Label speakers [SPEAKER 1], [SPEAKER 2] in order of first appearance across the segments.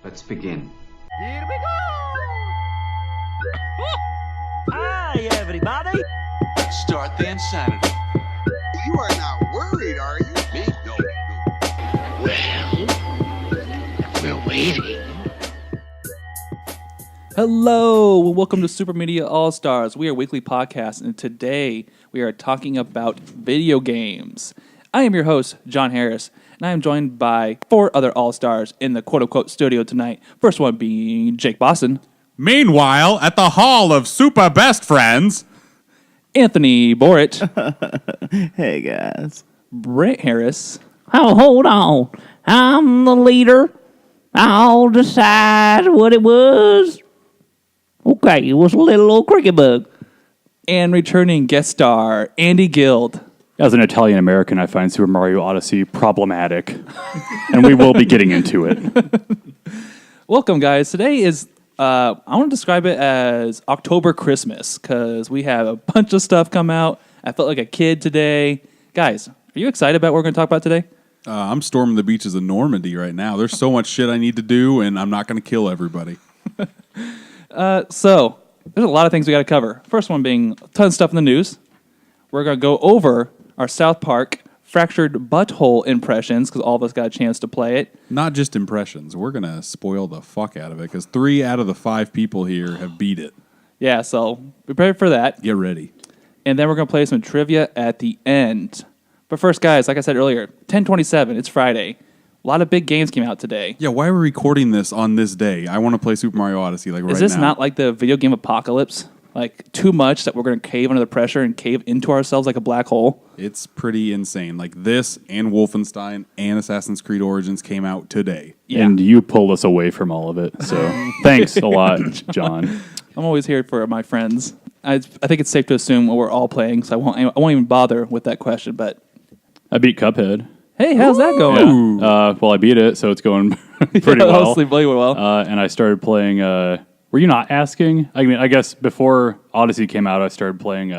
[SPEAKER 1] Let's begin.
[SPEAKER 2] Here we go! Hi, everybody!
[SPEAKER 3] Start the insanity.
[SPEAKER 4] You are not worried, are you?
[SPEAKER 3] Me? No.
[SPEAKER 5] We're waiting.
[SPEAKER 6] Hello, and welcome to Super Media All Stars. We are a weekly podcast, and today we are talking about video games. I am your host, John Harris, and I am joined by four other All Stars in the quote-unquote studio tonight. First one being Jake Boston,
[SPEAKER 7] Meanwhile, at the Hall of Super Best Friends,
[SPEAKER 6] Anthony Boritt,
[SPEAKER 8] Hey, guys.
[SPEAKER 6] Brent Harris,
[SPEAKER 5] Oh, hold on. I'm the leader. I'll decide what it was. Okay, it was a little old cricket bug.
[SPEAKER 6] and returning guest star Andy Guild.
[SPEAKER 9] As an Italian American, I find Super Mario Odyssey problematic, and we will be getting into it.
[SPEAKER 6] Welcome, guys. Today is, I want to describe it as October Christmas because we have a bunch of stuff come out. I felt like a kid today. Guys, are you excited about what we're going to talk about today?
[SPEAKER 7] I'm storming the beaches of Normandy right now. There's so much shit I need to do, and I'm not going to kill everybody.
[SPEAKER 6] So, there's a lot of things we got to cover. First one being a ton of stuff in the news. We're going to go over our South Park Fractured Butthole impressions because all of us got a chance to play it.
[SPEAKER 7] Not just impressions. We're going to spoil the fuck out of it because 3 out of the 5 people here have beat it.
[SPEAKER 6] Yeah, so be prepared for that.
[SPEAKER 7] Get ready.
[SPEAKER 6] And then we're going to play some trivia at the end. But first, guys, like I said earlier, 10/27, it's Friday. A lot of big games came out today.
[SPEAKER 7] Yeah, why are we recording this on this day? I want to play Super Mario Odyssey right now.
[SPEAKER 6] Is this not like the video game apocalypse? Like, too much that we're going to cave under the pressure and cave into ourselves like a black hole?
[SPEAKER 7] It's pretty insane. Like this and Wolfenstein and Assassin's Creed Origins came out today.
[SPEAKER 6] Yeah.
[SPEAKER 9] And you pulled us away from all of it, so thanks a lot, John.
[SPEAKER 6] I'm always here for my friends. I think it's safe to assume what we're all playing, so I won't even bother with that question. But
[SPEAKER 9] I beat Cuphead.
[SPEAKER 6] hey, how's that going?
[SPEAKER 9] Yeah. Well, I beat it, so it's going pretty well.
[SPEAKER 6] Honestly, really well.
[SPEAKER 9] And I started playing... were you not asking? I mean, I guess before Odyssey came out, I started playing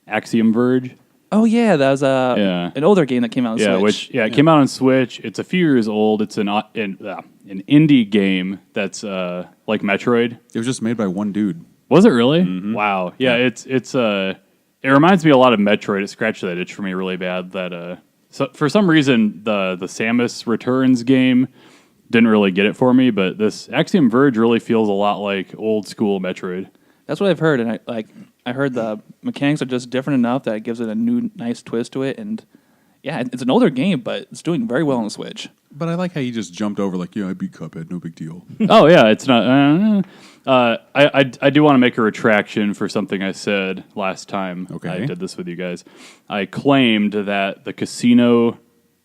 [SPEAKER 9] Axiom Verge.
[SPEAKER 6] Oh yeah, that was an older game that came out on Switch.
[SPEAKER 9] It came out on Switch. It's a few years old. It's an indie game that's like Metroid.
[SPEAKER 7] It was just made by one dude.
[SPEAKER 9] Was it really? Mm-hmm. Wow. Yeah, it reminds me a lot of Metroid. It scratched that itch for me really bad. That so for some reason the Samus Returns game didn't really get it for me, but this Axiom Verge really feels a lot like old school Metroid.
[SPEAKER 6] That's what I've heard, and I heard the mechanics are just different enough that it gives it a new nice twist to it. And yeah, it's an older game, but it's doing very well on the Switch.
[SPEAKER 7] But I like how you just jumped over like, yeah, I beat Cuphead, no big deal.
[SPEAKER 9] Oh yeah, it's not. I do want to make a retraction for something I said last time.
[SPEAKER 7] Okay.
[SPEAKER 9] I did this with you guys. I claimed that the casino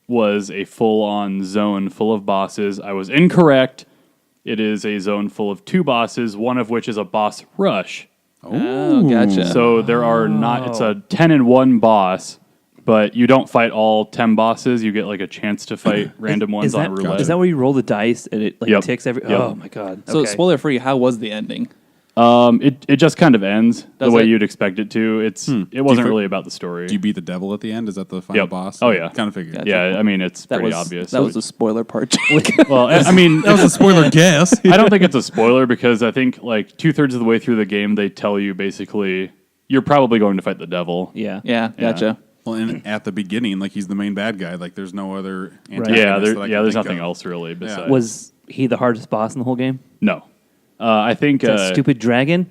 [SPEAKER 9] was a full-on zone full of bosses. I was incorrect. It is a zone full of 2 bosses, one of which is a boss rush.
[SPEAKER 6] Oh, gotcha.
[SPEAKER 9] So there are not. It's a 10-in-1 boss. But you don't fight all 10 bosses. You get like a chance to fight random ones on a roulette.
[SPEAKER 8] Is that where you roll the dice and it like ticks every?
[SPEAKER 9] Yep.
[SPEAKER 8] Oh my god!
[SPEAKER 6] So
[SPEAKER 8] Okay.
[SPEAKER 6] spoiler free, how was the ending?
[SPEAKER 9] It just kind of ends
[SPEAKER 6] Does
[SPEAKER 9] the way
[SPEAKER 6] it?
[SPEAKER 9] you'd expect it to. It wasn't really about the story.
[SPEAKER 7] Do you beat the devil at the end? Is that the final boss?
[SPEAKER 9] Oh, yeah.
[SPEAKER 7] Kind of figured.
[SPEAKER 6] Gotcha.
[SPEAKER 9] Yeah, I mean it's
[SPEAKER 6] That
[SPEAKER 9] pretty
[SPEAKER 6] was
[SPEAKER 9] obvious.
[SPEAKER 6] That was the spoiler part. Jake.
[SPEAKER 9] Well, I mean
[SPEAKER 7] That was a spoiler guess.
[SPEAKER 9] I don't think it's a spoiler because I think like 2/3 of the way through the game they tell you basically you're probably going to fight the devil.
[SPEAKER 8] Yeah.
[SPEAKER 6] yeah, gotcha.
[SPEAKER 7] Well, and at the beginning, like he's the main bad guy. Like there's no other antagonist
[SPEAKER 9] Yeah,
[SPEAKER 7] that I can
[SPEAKER 9] there's
[SPEAKER 7] think
[SPEAKER 9] nothing
[SPEAKER 7] of.
[SPEAKER 9] else really besides.
[SPEAKER 8] Was he the hardest boss in the whole game?
[SPEAKER 9] No. I think
[SPEAKER 8] That stupid dragon.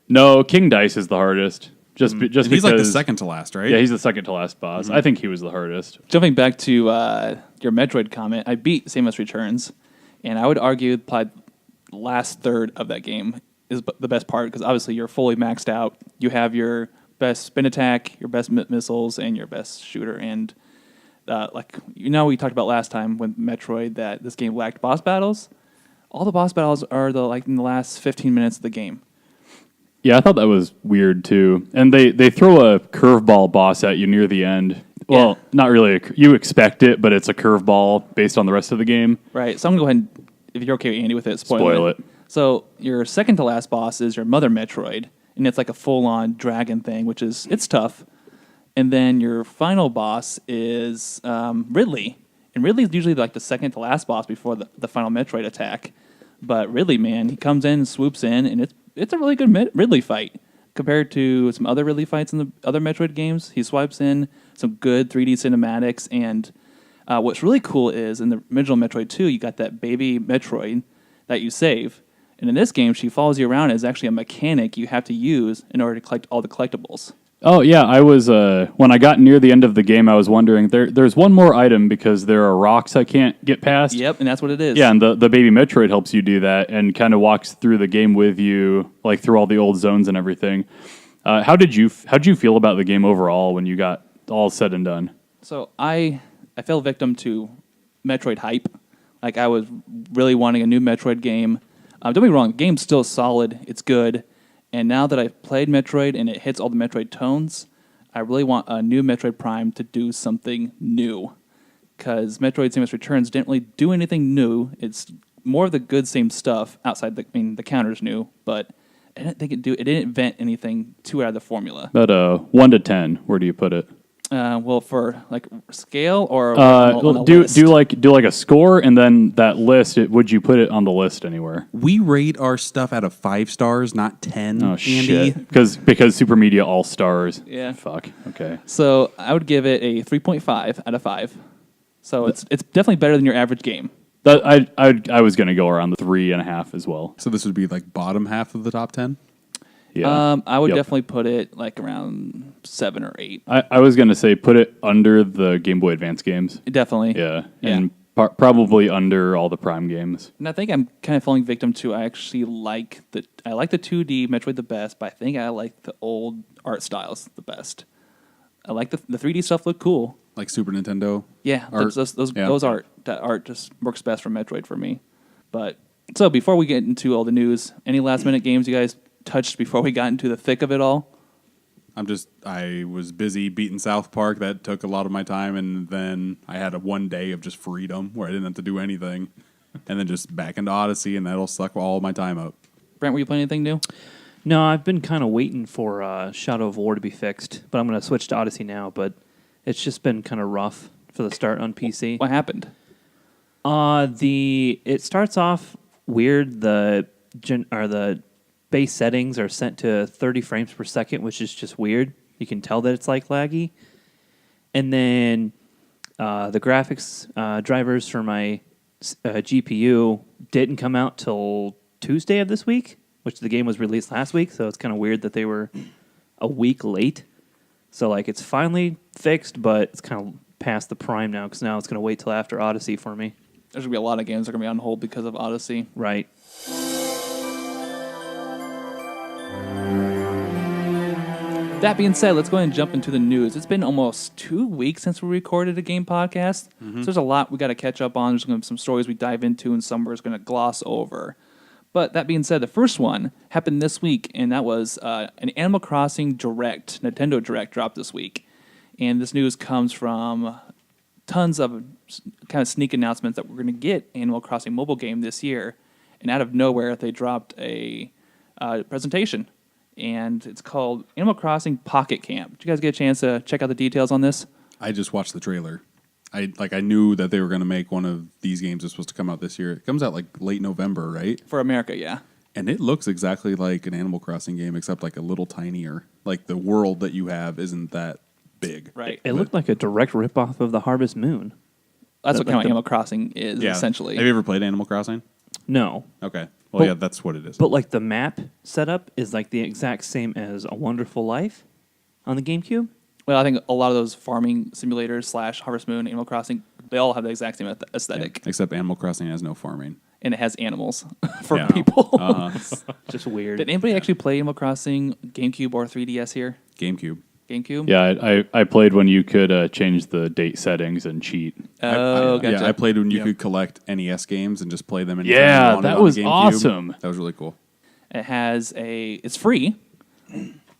[SPEAKER 9] no, King Dice is the hardest. Just because
[SPEAKER 7] He's like the second to last, right?
[SPEAKER 9] Yeah, he's the second to last boss. I think he was the hardest.
[SPEAKER 6] Jumping back to your Metroid comment, I beat Samus Returns, and I would argue probably the last third of that game is the best part because obviously you're fully maxed out. You have your best spin attack, your best missiles, and your best shooter. And we talked about last time with Metroid that this game lacked boss battles. All the boss battles are in the last 15 minutes of the game.
[SPEAKER 9] Yeah, I thought that was weird too. And they throw a curveball boss at you near the end. Well, not really. You expect it, but it's a curveball based on the rest of the game.
[SPEAKER 6] Right. So I'm going to go ahead and, if you're okay, Andy, with it,
[SPEAKER 9] Spoil it.
[SPEAKER 6] So your second to last boss is your Mother Metroid, and it's like a full-on dragon thing, it's tough. And then your final boss is Ridley. And Ridley's usually like the second to last boss before the final Metroid attack. But Ridley, man, he comes in and swoops in, and it's a really good Ridley fight compared to some other Ridley fights in the other Metroid games. He swipes in some good 3D cinematics, and what's really cool is in the original Metroid 2, you got that baby Metroid that you save. And in this game, she follows you around as actually a mechanic you have to use in order to collect all the collectibles.
[SPEAKER 9] Oh yeah, I was when I got near the end of the game, I was wondering there's one more item because there are rocks I can't get past.
[SPEAKER 6] Yep, and that's what it is.
[SPEAKER 9] Yeah, and the baby Metroid helps you do that and kind of walks through the game with you, like through all the old zones and everything. How'd you feel about the game overall when you got all said and done?
[SPEAKER 6] So I fell victim to Metroid hype. Like I was really wanting a new Metroid game. Don't be wrong, the game's still solid. It's good. And now that I've played Metroid and it hits all the Metroid tones, I really want a new Metroid Prime to do something new. Because Metroid Samus Returns didn't really do anything new. It's more of the good same stuff outside the counter's new, but I didn't think it didn't invent anything too out of the formula.
[SPEAKER 9] But 1 to 10, where do you put it?
[SPEAKER 6] Well, for like scale or
[SPEAKER 9] Well,
[SPEAKER 6] on
[SPEAKER 9] do
[SPEAKER 6] list?
[SPEAKER 9] like a score and then that list. Would you put it on the list anywhere?
[SPEAKER 7] We rate our stuff out of 5 stars, not 10.
[SPEAKER 9] Oh
[SPEAKER 7] Andy.
[SPEAKER 9] shit! Because Super Media All Stars.
[SPEAKER 6] Yeah.
[SPEAKER 9] Fuck. Okay.
[SPEAKER 6] So I would give it a 3.5 out of 5. So it's definitely better than your average game.
[SPEAKER 9] I was gonna go around the 3.5 as well.
[SPEAKER 7] So this would be like bottom half of the top 10.
[SPEAKER 9] Yeah.
[SPEAKER 6] I would
[SPEAKER 9] Yep.
[SPEAKER 6] definitely put it like around 7 or 8.
[SPEAKER 9] I was gonna say put it under the Game Boy Advance games.
[SPEAKER 6] Definitely.
[SPEAKER 9] Yeah.
[SPEAKER 6] Yeah.
[SPEAKER 9] And probably under all the Prime games.
[SPEAKER 6] And I think I'm kind of falling victim to I actually like the 2D Metroid the best, but I think I like the old art styles the best. I like the 3D stuff look cool.
[SPEAKER 7] Like Super Nintendo.
[SPEAKER 6] Yeah,
[SPEAKER 7] Art.
[SPEAKER 6] that art just works best for Metroid for me. But so before we get into all the news, any last minute games you guys touched before we got into the thick of it all?
[SPEAKER 7] I was busy beating South Park. That took a lot of my time, and then I had one day of just freedom where I didn't have to do anything, and then just back into Odyssey, and that'll suck all my time up.
[SPEAKER 6] Brent, were you playing anything new?
[SPEAKER 8] No, I've been kind of waiting for Shadow of War to be fixed, but I'm going to switch to Odyssey now. But it's just been kind of rough for the start on PC.
[SPEAKER 6] What happened?
[SPEAKER 8] It starts off weird. The base settings are set to 30 frames per second, which is just weird. You can tell that it's like laggy. And then the graphics drivers for my GPU didn't come out till Tuesday of this week, which the game was released last week. So it's kind of weird that they were a week late. So like it's finally fixed, but it's kind of past the prime now because now it's going to wait till after Odyssey for me.
[SPEAKER 6] There's going to be a lot of games that are going to be on hold because of Odyssey.
[SPEAKER 8] Right.
[SPEAKER 6] That being said, let's go ahead and jump into the news. It's been almost 2 weeks since we recorded a game podcast. So there's a lot we got to catch up on. There's going to be some stories we dive into and some we're going to gloss over. But that being said, the first one happened this week, and that was an Animal Crossing Direct, Nintendo Direct dropped this week. And this news comes from tons of kind of sneak announcements that we're going to get Animal Crossing mobile game this year. And out of nowhere, they dropped a presentation. And it's called Animal Crossing Pocket Camp. Did you guys get a chance to check out the details on this?
[SPEAKER 7] I just watched the trailer. I knew that they were going to make one of these games that's supposed to come out this year. It comes out like late November, right?
[SPEAKER 6] For America, yeah.
[SPEAKER 7] And it looks exactly like an Animal Crossing game, except like a little tinier. Like the world that you have isn't that big.
[SPEAKER 6] Right.
[SPEAKER 8] It looked like a direct ripoff of the Harvest Moon.
[SPEAKER 6] That's what
[SPEAKER 8] like
[SPEAKER 6] kind of
[SPEAKER 8] the-
[SPEAKER 6] Animal Crossing is, essentially.
[SPEAKER 7] Have you ever played Animal Crossing?
[SPEAKER 8] No.
[SPEAKER 7] Okay. Well,
[SPEAKER 8] But-
[SPEAKER 7] yeah, that's what it is.
[SPEAKER 8] But like the map setup is like the exact same as A Wonderful Life on the GameCube.
[SPEAKER 6] Well, I think a lot of those farming simulators / Harvest Moon, Animal Crossing, they all have the exact same aesthetic.
[SPEAKER 7] Except Animal Crossing has no farming.
[SPEAKER 6] And it has animals for
[SPEAKER 7] Yeah.
[SPEAKER 6] people.
[SPEAKER 8] Just weird.
[SPEAKER 6] Did anybody actually play Animal Crossing GameCube or 3DS here?
[SPEAKER 7] GameCube.
[SPEAKER 6] GameCube?
[SPEAKER 9] Yeah, I played when you could change the date settings and cheat.
[SPEAKER 6] Oh, gotcha.
[SPEAKER 7] Yeah, I played when you
[SPEAKER 6] Yep.
[SPEAKER 7] could collect NES games and just play them anytime
[SPEAKER 9] Yeah,
[SPEAKER 7] you wanted
[SPEAKER 9] that
[SPEAKER 7] on the
[SPEAKER 9] was
[SPEAKER 7] GameCube.
[SPEAKER 9] awesome.
[SPEAKER 7] That was really cool.
[SPEAKER 6] It has it's free.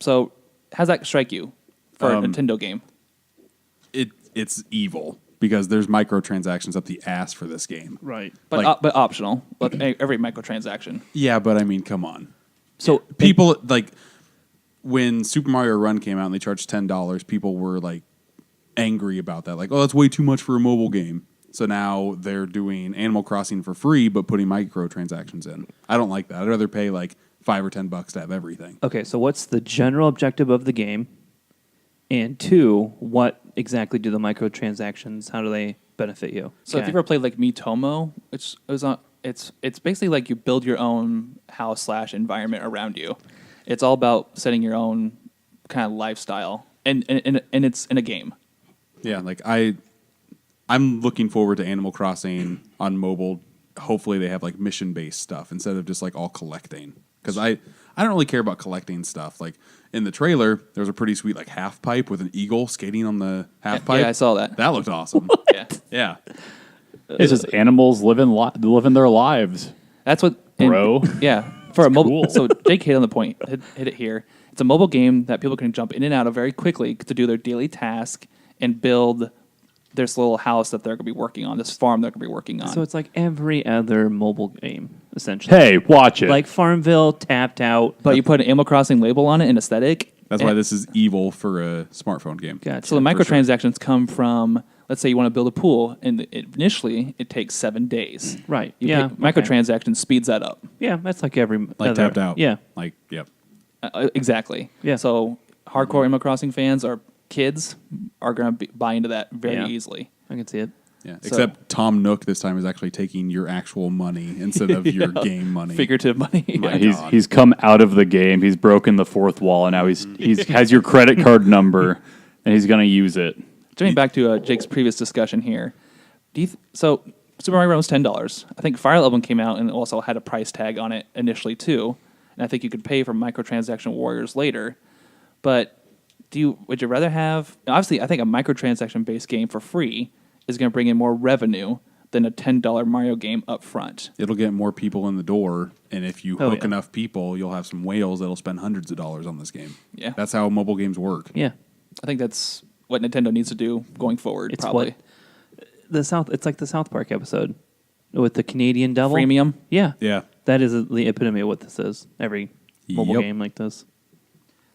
[SPEAKER 6] So how's that strike you for a Nintendo game?
[SPEAKER 7] It's evil because there's microtransactions up the ass for this game.
[SPEAKER 8] Right.
[SPEAKER 6] But
[SPEAKER 7] Like-
[SPEAKER 6] but optional. But every microtransaction.
[SPEAKER 7] Yeah, but I mean, come on.
[SPEAKER 8] So
[SPEAKER 7] People like when Super Mario Run came out and they charged $10, people were like angry about that. Like, oh, that's way too much for a mobile game. So now they're doing Animal Crossing for free, but putting microtransactions in. I don't like that. I'd rather pay like $5 or $10 to have everything.
[SPEAKER 8] Okay, so what's the general objective of the game? And 2, what exactly do the microtransactions, how do they benefit you?
[SPEAKER 6] So if you've ever played like Miitomo, it's basically like you build your own house / environment around you. It's all about setting your own kind of lifestyle, and it's in a game.
[SPEAKER 7] Yeah, like I'm looking forward to Animal Crossing on mobile. Hopefully they have like mission-based stuff instead of just like all collecting. Because I don't really care about collecting stuff. Like in the trailer, there was a pretty sweet like half pipe with an eagle skating on the half pipe.
[SPEAKER 6] Yeah, I saw that.
[SPEAKER 7] That looked awesome.
[SPEAKER 6] Yeah.
[SPEAKER 7] Yeah.
[SPEAKER 9] It's just animals living their lives.
[SPEAKER 6] That's what,
[SPEAKER 9] Bro.
[SPEAKER 6] Yeah, for a mobile.
[SPEAKER 9] cool.
[SPEAKER 6] So Jake hit on the point. Hit it here. It's a mobile game that people can jump in and out of very quickly to do their daily task and build this little house that they're going to be working on, this farm they're going to be working on.
[SPEAKER 8] So it's like every other mobile game, essentially.
[SPEAKER 9] Hey, watch it.
[SPEAKER 8] Like Farmville, Tapped Out.
[SPEAKER 6] but you put an Animal Crossing label on it and aesthetic.
[SPEAKER 7] That's why this is evil for a smartphone game.
[SPEAKER 8] Gotcha.
[SPEAKER 6] So the microtransactions come from, let's say you want to build a pool, and initially it takes 7 days.
[SPEAKER 8] Right.
[SPEAKER 6] You
[SPEAKER 8] Yeah.
[SPEAKER 6] pick microtransactions speeds that up.
[SPEAKER 8] Yeah, that's like every
[SPEAKER 7] Like
[SPEAKER 8] other.
[SPEAKER 7] Tapped Out.
[SPEAKER 8] Yeah.
[SPEAKER 7] Like, yep.
[SPEAKER 6] Exactly.
[SPEAKER 8] Yeah.
[SPEAKER 6] So hardcore Animal Crossing fans or kids are going to buy into that very
[SPEAKER 8] Yeah.
[SPEAKER 6] easily.
[SPEAKER 8] I can see it.
[SPEAKER 7] Yeah.
[SPEAKER 6] So-
[SPEAKER 7] Except Tom Nook this time is actually taking your actual money instead of your game money.
[SPEAKER 6] Figurative money.
[SPEAKER 7] My
[SPEAKER 9] he's
[SPEAKER 7] God.
[SPEAKER 9] he's come out of the game. He's broken the fourth wall, and now he's has your credit card number, and he's gonna use it.
[SPEAKER 6] Jumping back to Jake's previous discussion here, so Super Mario Run was $10. I think Fire Emblem came out and also had a price tag on it initially too, and I think you could pay for microtransaction warriors later. But would you rather have? Obviously, I think a microtransaction based game for free is going to bring in more revenue than a $10 Mario game up front.
[SPEAKER 7] It'll get more people in the door, and if you
[SPEAKER 8] Oh,
[SPEAKER 7] hook
[SPEAKER 8] yeah.
[SPEAKER 7] enough people, you'll have some whales that'll spend hundreds of dollars on this game.
[SPEAKER 6] Yeah.
[SPEAKER 7] That's how mobile games work.
[SPEAKER 8] Yeah.
[SPEAKER 6] I think that's what Nintendo needs to do going forward.
[SPEAKER 8] It's
[SPEAKER 6] probably
[SPEAKER 8] It's like the South Park episode with the Canadian devil.
[SPEAKER 6] freemium.
[SPEAKER 8] Yeah.
[SPEAKER 7] Yeah.
[SPEAKER 8] That is the epitome of what this is. Every mobile
[SPEAKER 7] Yep.
[SPEAKER 8] game like this.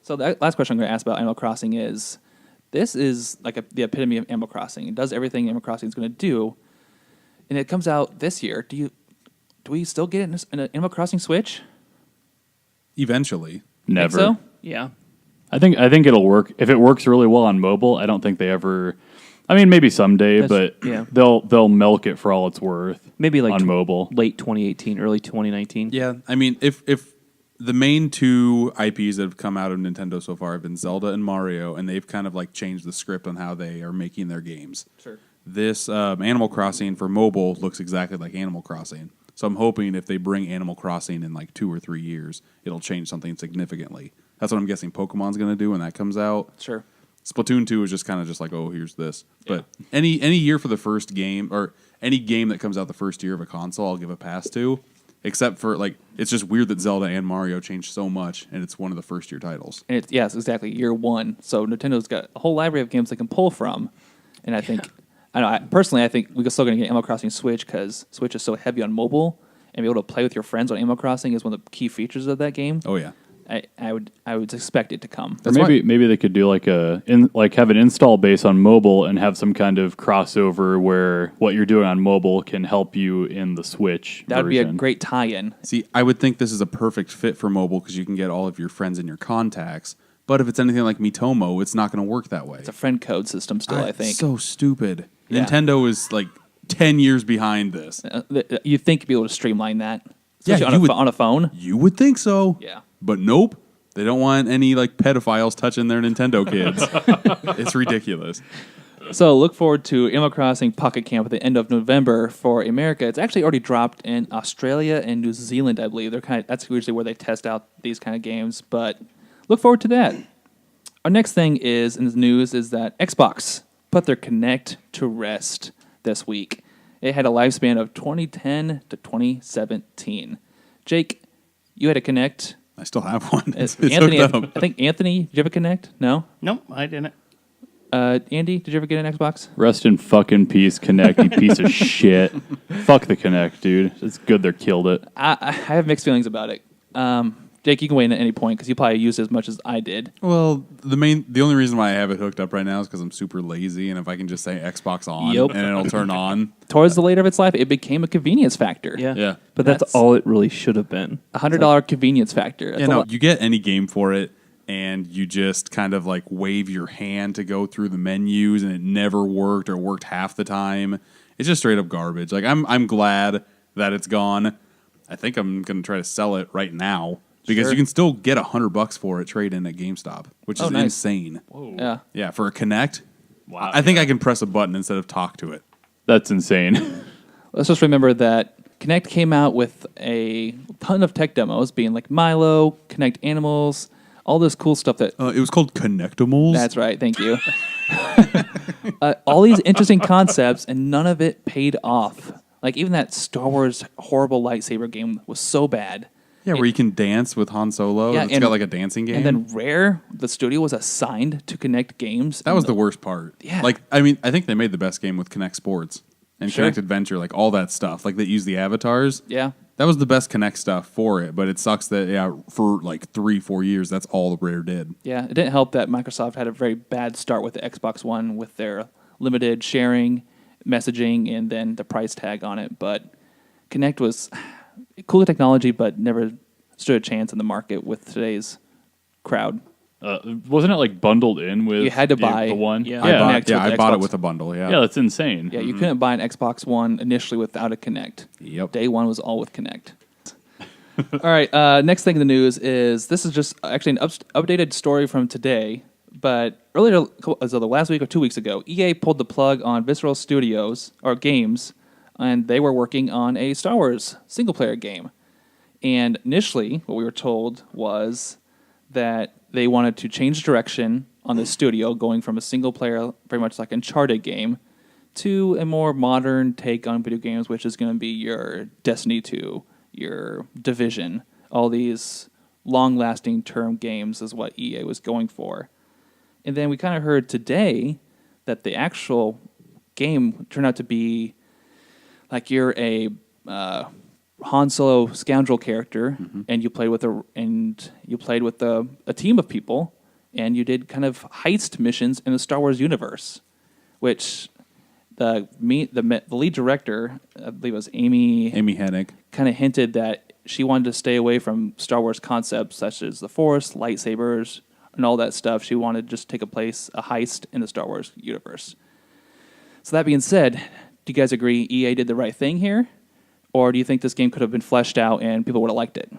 [SPEAKER 6] So the last question I'm going to ask about Animal Crossing is, this is like the epitome of Animal Crossing. It does everything Animal Crossing is going to do, and it comes out this year. Do we still get it in an Animal Crossing Switch?
[SPEAKER 7] Eventually.
[SPEAKER 9] Never.
[SPEAKER 6] Think so?
[SPEAKER 8] Yeah.
[SPEAKER 9] I think it'll work if it works really well on mobile. I don't think they ever. I mean, maybe someday,
[SPEAKER 8] That's-
[SPEAKER 9] but
[SPEAKER 8] yeah.
[SPEAKER 9] they'll milk it for all it's worth.
[SPEAKER 8] Maybe like
[SPEAKER 9] on mobile.
[SPEAKER 8] late 2018, early 2019.
[SPEAKER 7] Yeah. I mean, if the main two IPs that have come out of Nintendo so far have been Zelda and Mario, and they've kind of like changed the script on how they are making their games.
[SPEAKER 6] Sure.
[SPEAKER 7] This Animal Crossing for mobile looks exactly like Animal Crossing. So I'm hoping if they bring Animal Crossing in like 2 or 3 years, it'll change something significantly. That's what I'm guessing Pokemon's going to do when that comes out.
[SPEAKER 6] Sure.
[SPEAKER 7] Splatoon 2 is just kind of just like, oh, here's this. But any year for the first game, or any game that comes out the first year of a console, I'll give a pass to. Except for, like, it's just weird that Zelda and Mario changed so much, and it's one of the first year titles.
[SPEAKER 6] And yes, exactly, year one. So Nintendo's got a whole library of games they can pull from, and I think, personally, I think we're still going to get Animal Crossing Switch because Switch is so heavy on mobile, and be able to play with your friends on Animal Crossing is one of the key features of that game.
[SPEAKER 7] Oh, yeah.
[SPEAKER 6] I would expect it to come.
[SPEAKER 9] Or maybe they could do like have an install base on mobile and have some kind of crossover where what you're doing on mobile can help you in the Switch.
[SPEAKER 6] That would be a
[SPEAKER 9] version.
[SPEAKER 6] great tie-in.
[SPEAKER 7] See, I would think this is a perfect fit for mobile because you can get all of your friends in your contacts. But if it's anything like Miitomo, it's not going to work that way.
[SPEAKER 6] It's a friend code system still, I think.
[SPEAKER 7] So stupid.
[SPEAKER 6] Yeah.
[SPEAKER 7] Nintendo is like 10 years behind this.
[SPEAKER 6] You'd think you'd be able to streamline that,
[SPEAKER 7] Yeah,
[SPEAKER 6] especially
[SPEAKER 7] you would-
[SPEAKER 6] on a phone.
[SPEAKER 7] You would think so.
[SPEAKER 6] Yeah.
[SPEAKER 7] But nope. They don't want any like pedophiles touching their Nintendo kids. It's ridiculous.
[SPEAKER 6] So look forward to Animal Crossing Pocket Camp at the end of November for America. It's actually already dropped in Australia and New Zealand, I believe. That's usually where they test out these kind of games. But look forward to that. Our next thing in the news is that Xbox put their Kinect to rest this week. It had a lifespan of 2010 to 2017. Jake, you had a Kinect.
[SPEAKER 7] I still have one. It's
[SPEAKER 6] Anthony,
[SPEAKER 7] hooked up.
[SPEAKER 6] I think Anthony, did you have a Kinect? No.
[SPEAKER 1] Nope, I didn't.
[SPEAKER 6] Andy, did you ever get an Xbox?
[SPEAKER 9] Rest in fucking peace, Kinect, you piece of shit. Fuck the Kinect, dude. It's good they killed it.
[SPEAKER 6] I have mixed feelings about it. Jake, you can weigh in at any point because you probably used it as much as I did.
[SPEAKER 7] Well, the only reason why I have it hooked up right now is because I'm super lazy, and if I can just say Xbox on
[SPEAKER 6] Yep.
[SPEAKER 7] and it'll turn on.
[SPEAKER 6] Towards the later of its life, it became a convenience factor.
[SPEAKER 8] Yeah.
[SPEAKER 7] Yeah.
[SPEAKER 8] But that's all it really should have been.
[SPEAKER 6] $100 convenience factor. That's
[SPEAKER 7] You
[SPEAKER 6] a
[SPEAKER 7] know,
[SPEAKER 6] lot.
[SPEAKER 7] you get any game for it, and you just kind of like wave your hand to go through the menus, and it never worked or worked half the time. It's just straight up garbage. Like I'm glad that it's gone. I think I'm gonna try to sell it right now because
[SPEAKER 6] Sure.
[SPEAKER 7] you can still get $100 for it trade in at GameStop, which is
[SPEAKER 6] nice.
[SPEAKER 7] insane.
[SPEAKER 6] Yeah.
[SPEAKER 7] Yeah, for a Kinect.
[SPEAKER 9] Wow.
[SPEAKER 7] I think I can press a button instead of talk to it.
[SPEAKER 9] That's insane.
[SPEAKER 6] Let's just remember that Kinect came out with a ton of tech demos, being like Milo, Kinect Animals, all this cool stuff that.
[SPEAKER 7] It was called Connectimals.
[SPEAKER 6] That's right. Thank you. All these interesting concepts, and none of it paid off. Like even that Star Wars horrible lightsaber game was so bad.
[SPEAKER 7] Yeah, where you can dance with Han Solo.
[SPEAKER 6] Yeah,
[SPEAKER 7] It's
[SPEAKER 6] and-
[SPEAKER 7] got like a dancing game.
[SPEAKER 6] And then Rare, the studio, was assigned to Kinect games.
[SPEAKER 7] that was the worst part.
[SPEAKER 6] Yeah.
[SPEAKER 7] Like, I mean, I think they made the best game with Kinect Sports and
[SPEAKER 6] Sure.
[SPEAKER 7] Kinect Adventure, like all that stuff. Like they use the avatars.
[SPEAKER 6] Yeah.
[SPEAKER 7] That was the best Kinect stuff for it, but it sucks that for like 3-4 years that's all Rare did.
[SPEAKER 6] Yeah, it didn't help that Microsoft had a very bad start with the Xbox One with their limited sharing, messaging, and then the price tag on it. But Kinect was cool technology, but never stood a chance in the market with today's crowd.
[SPEAKER 9] Wasn't it like bundled in with
[SPEAKER 6] You had to buy-
[SPEAKER 9] the one?
[SPEAKER 6] yeah.
[SPEAKER 7] I bought,
[SPEAKER 6] Kinect with
[SPEAKER 7] I
[SPEAKER 6] the
[SPEAKER 7] bought it
[SPEAKER 6] Xbox.
[SPEAKER 7] with a bundle. Yeah.
[SPEAKER 9] Yeah, that's insane.
[SPEAKER 6] Yeah, you couldn't buy an Xbox One initially without a Kinect.
[SPEAKER 7] Yep.
[SPEAKER 6] Day one was all with Kinect. All right, next thing in the news is this is just actually an updated story from today. But earlier, as of the last week or 2 weeks ago, EA pulled the plug on Visceral Studios or games, and they were working on a Star Wars single player game. And initially, what we were told was that they wanted to change direction on the studio, going from a single player, very much like Uncharted game, to a more modern take on video games, which is going to be your Destiny 2, your Division, all these long-lasting term games is what EA was going for. And then we kind of heard today that the actual game turned out to be like you're a Han Solo scoundrel character, and you played with a team of people, and you did kind of heist missions in the Star Wars universe, which the lead director, I believe it was Amy
[SPEAKER 7] Hennig.
[SPEAKER 6] kind of hinted that she wanted to stay away from Star Wars concepts such as the Force, lightsabers, and all that stuff. She wanted to just take a heist in the Star Wars universe. So that being said, do you guys agree EA did the right thing here? Or do you think this game could have been fleshed out and people would have liked it?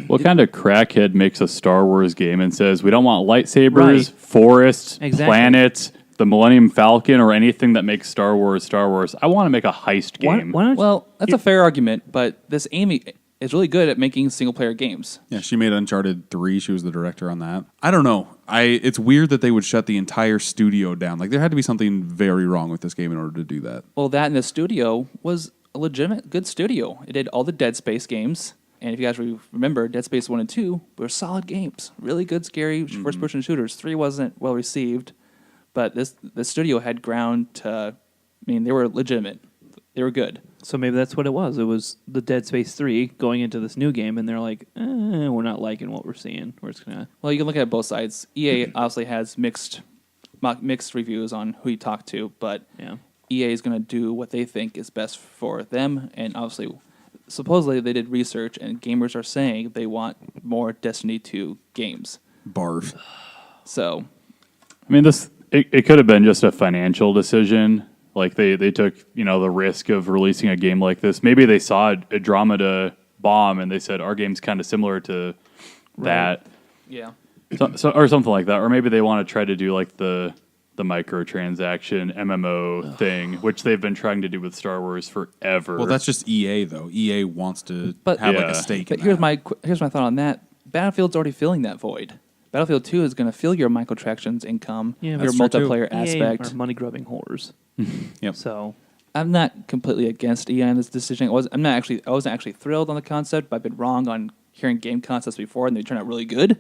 [SPEAKER 9] What kind of crackhead makes a Star Wars game and says, we don't want lightsabers,
[SPEAKER 8] Right.
[SPEAKER 9] forests,
[SPEAKER 8] Exactly.
[SPEAKER 9] planets, the Millennium Falcon, or anything that makes Star Wars Star Wars? I want to make a heist game.
[SPEAKER 8] Why don't
[SPEAKER 6] Well, that's a fair argument, but this Amy is really good at making single-player games.
[SPEAKER 7] Yeah, she made Uncharted 3. She was the director on that. I don't know. It's weird that they would shut the entire studio down. Like, there had to be something very wrong with this game in order to do that.
[SPEAKER 6] Well, that in the studio was a legitimate good studio. It did all the Dead Space games. And if you guys remember, Dead Space 1 and 2 were solid games. Really good, scary first-person shooters. 3 wasn't well-received. But the studio had ground to... I mean, they were legitimate. They were good.
[SPEAKER 8] So maybe that's what it was. It was the Dead Space 3 going into this new game, and they're like, we're not liking what we're seeing. We're just going to...
[SPEAKER 6] Well, you can look at both sides. EA obviously has mixed reviews on who you talk to, but
[SPEAKER 8] Yeah.
[SPEAKER 6] EA is going to do what they think is best for them. And obviously, supposedly they did research, and gamers are saying they want more Destiny 2 games.
[SPEAKER 7] Barf.
[SPEAKER 6] So,
[SPEAKER 9] I mean, it could have been just a financial decision. Like they took the risk of releasing a game like this. Maybe they saw a Andromeda bomb and they said our game's kind of similar to that,
[SPEAKER 6] yeah.
[SPEAKER 9] so or something like that. Or maybe they want to try to do like the microtransaction MMO thing, which they've been trying to do with Star Wars forever.
[SPEAKER 7] Well, that's just EA, though. EA wants to
[SPEAKER 6] But-
[SPEAKER 7] have like
[SPEAKER 9] Yeah.
[SPEAKER 7] a stake
[SPEAKER 6] But
[SPEAKER 7] in
[SPEAKER 6] here's
[SPEAKER 7] that.
[SPEAKER 6] here's my thought on that. Battlefield's already filling that void. Battlefield 2 is going to fill your microtransactions income,
[SPEAKER 8] Yeah,
[SPEAKER 6] your
[SPEAKER 7] that's true, too.
[SPEAKER 6] multiplayer
[SPEAKER 8] EA
[SPEAKER 6] aspect.
[SPEAKER 8] are money-grubbing whores.
[SPEAKER 7] Yep.
[SPEAKER 8] So,
[SPEAKER 6] I'm not completely against EA on this decision. I wasn't actually thrilled on the concept, but I've been wrong on hearing game concepts before, and they turn out really good.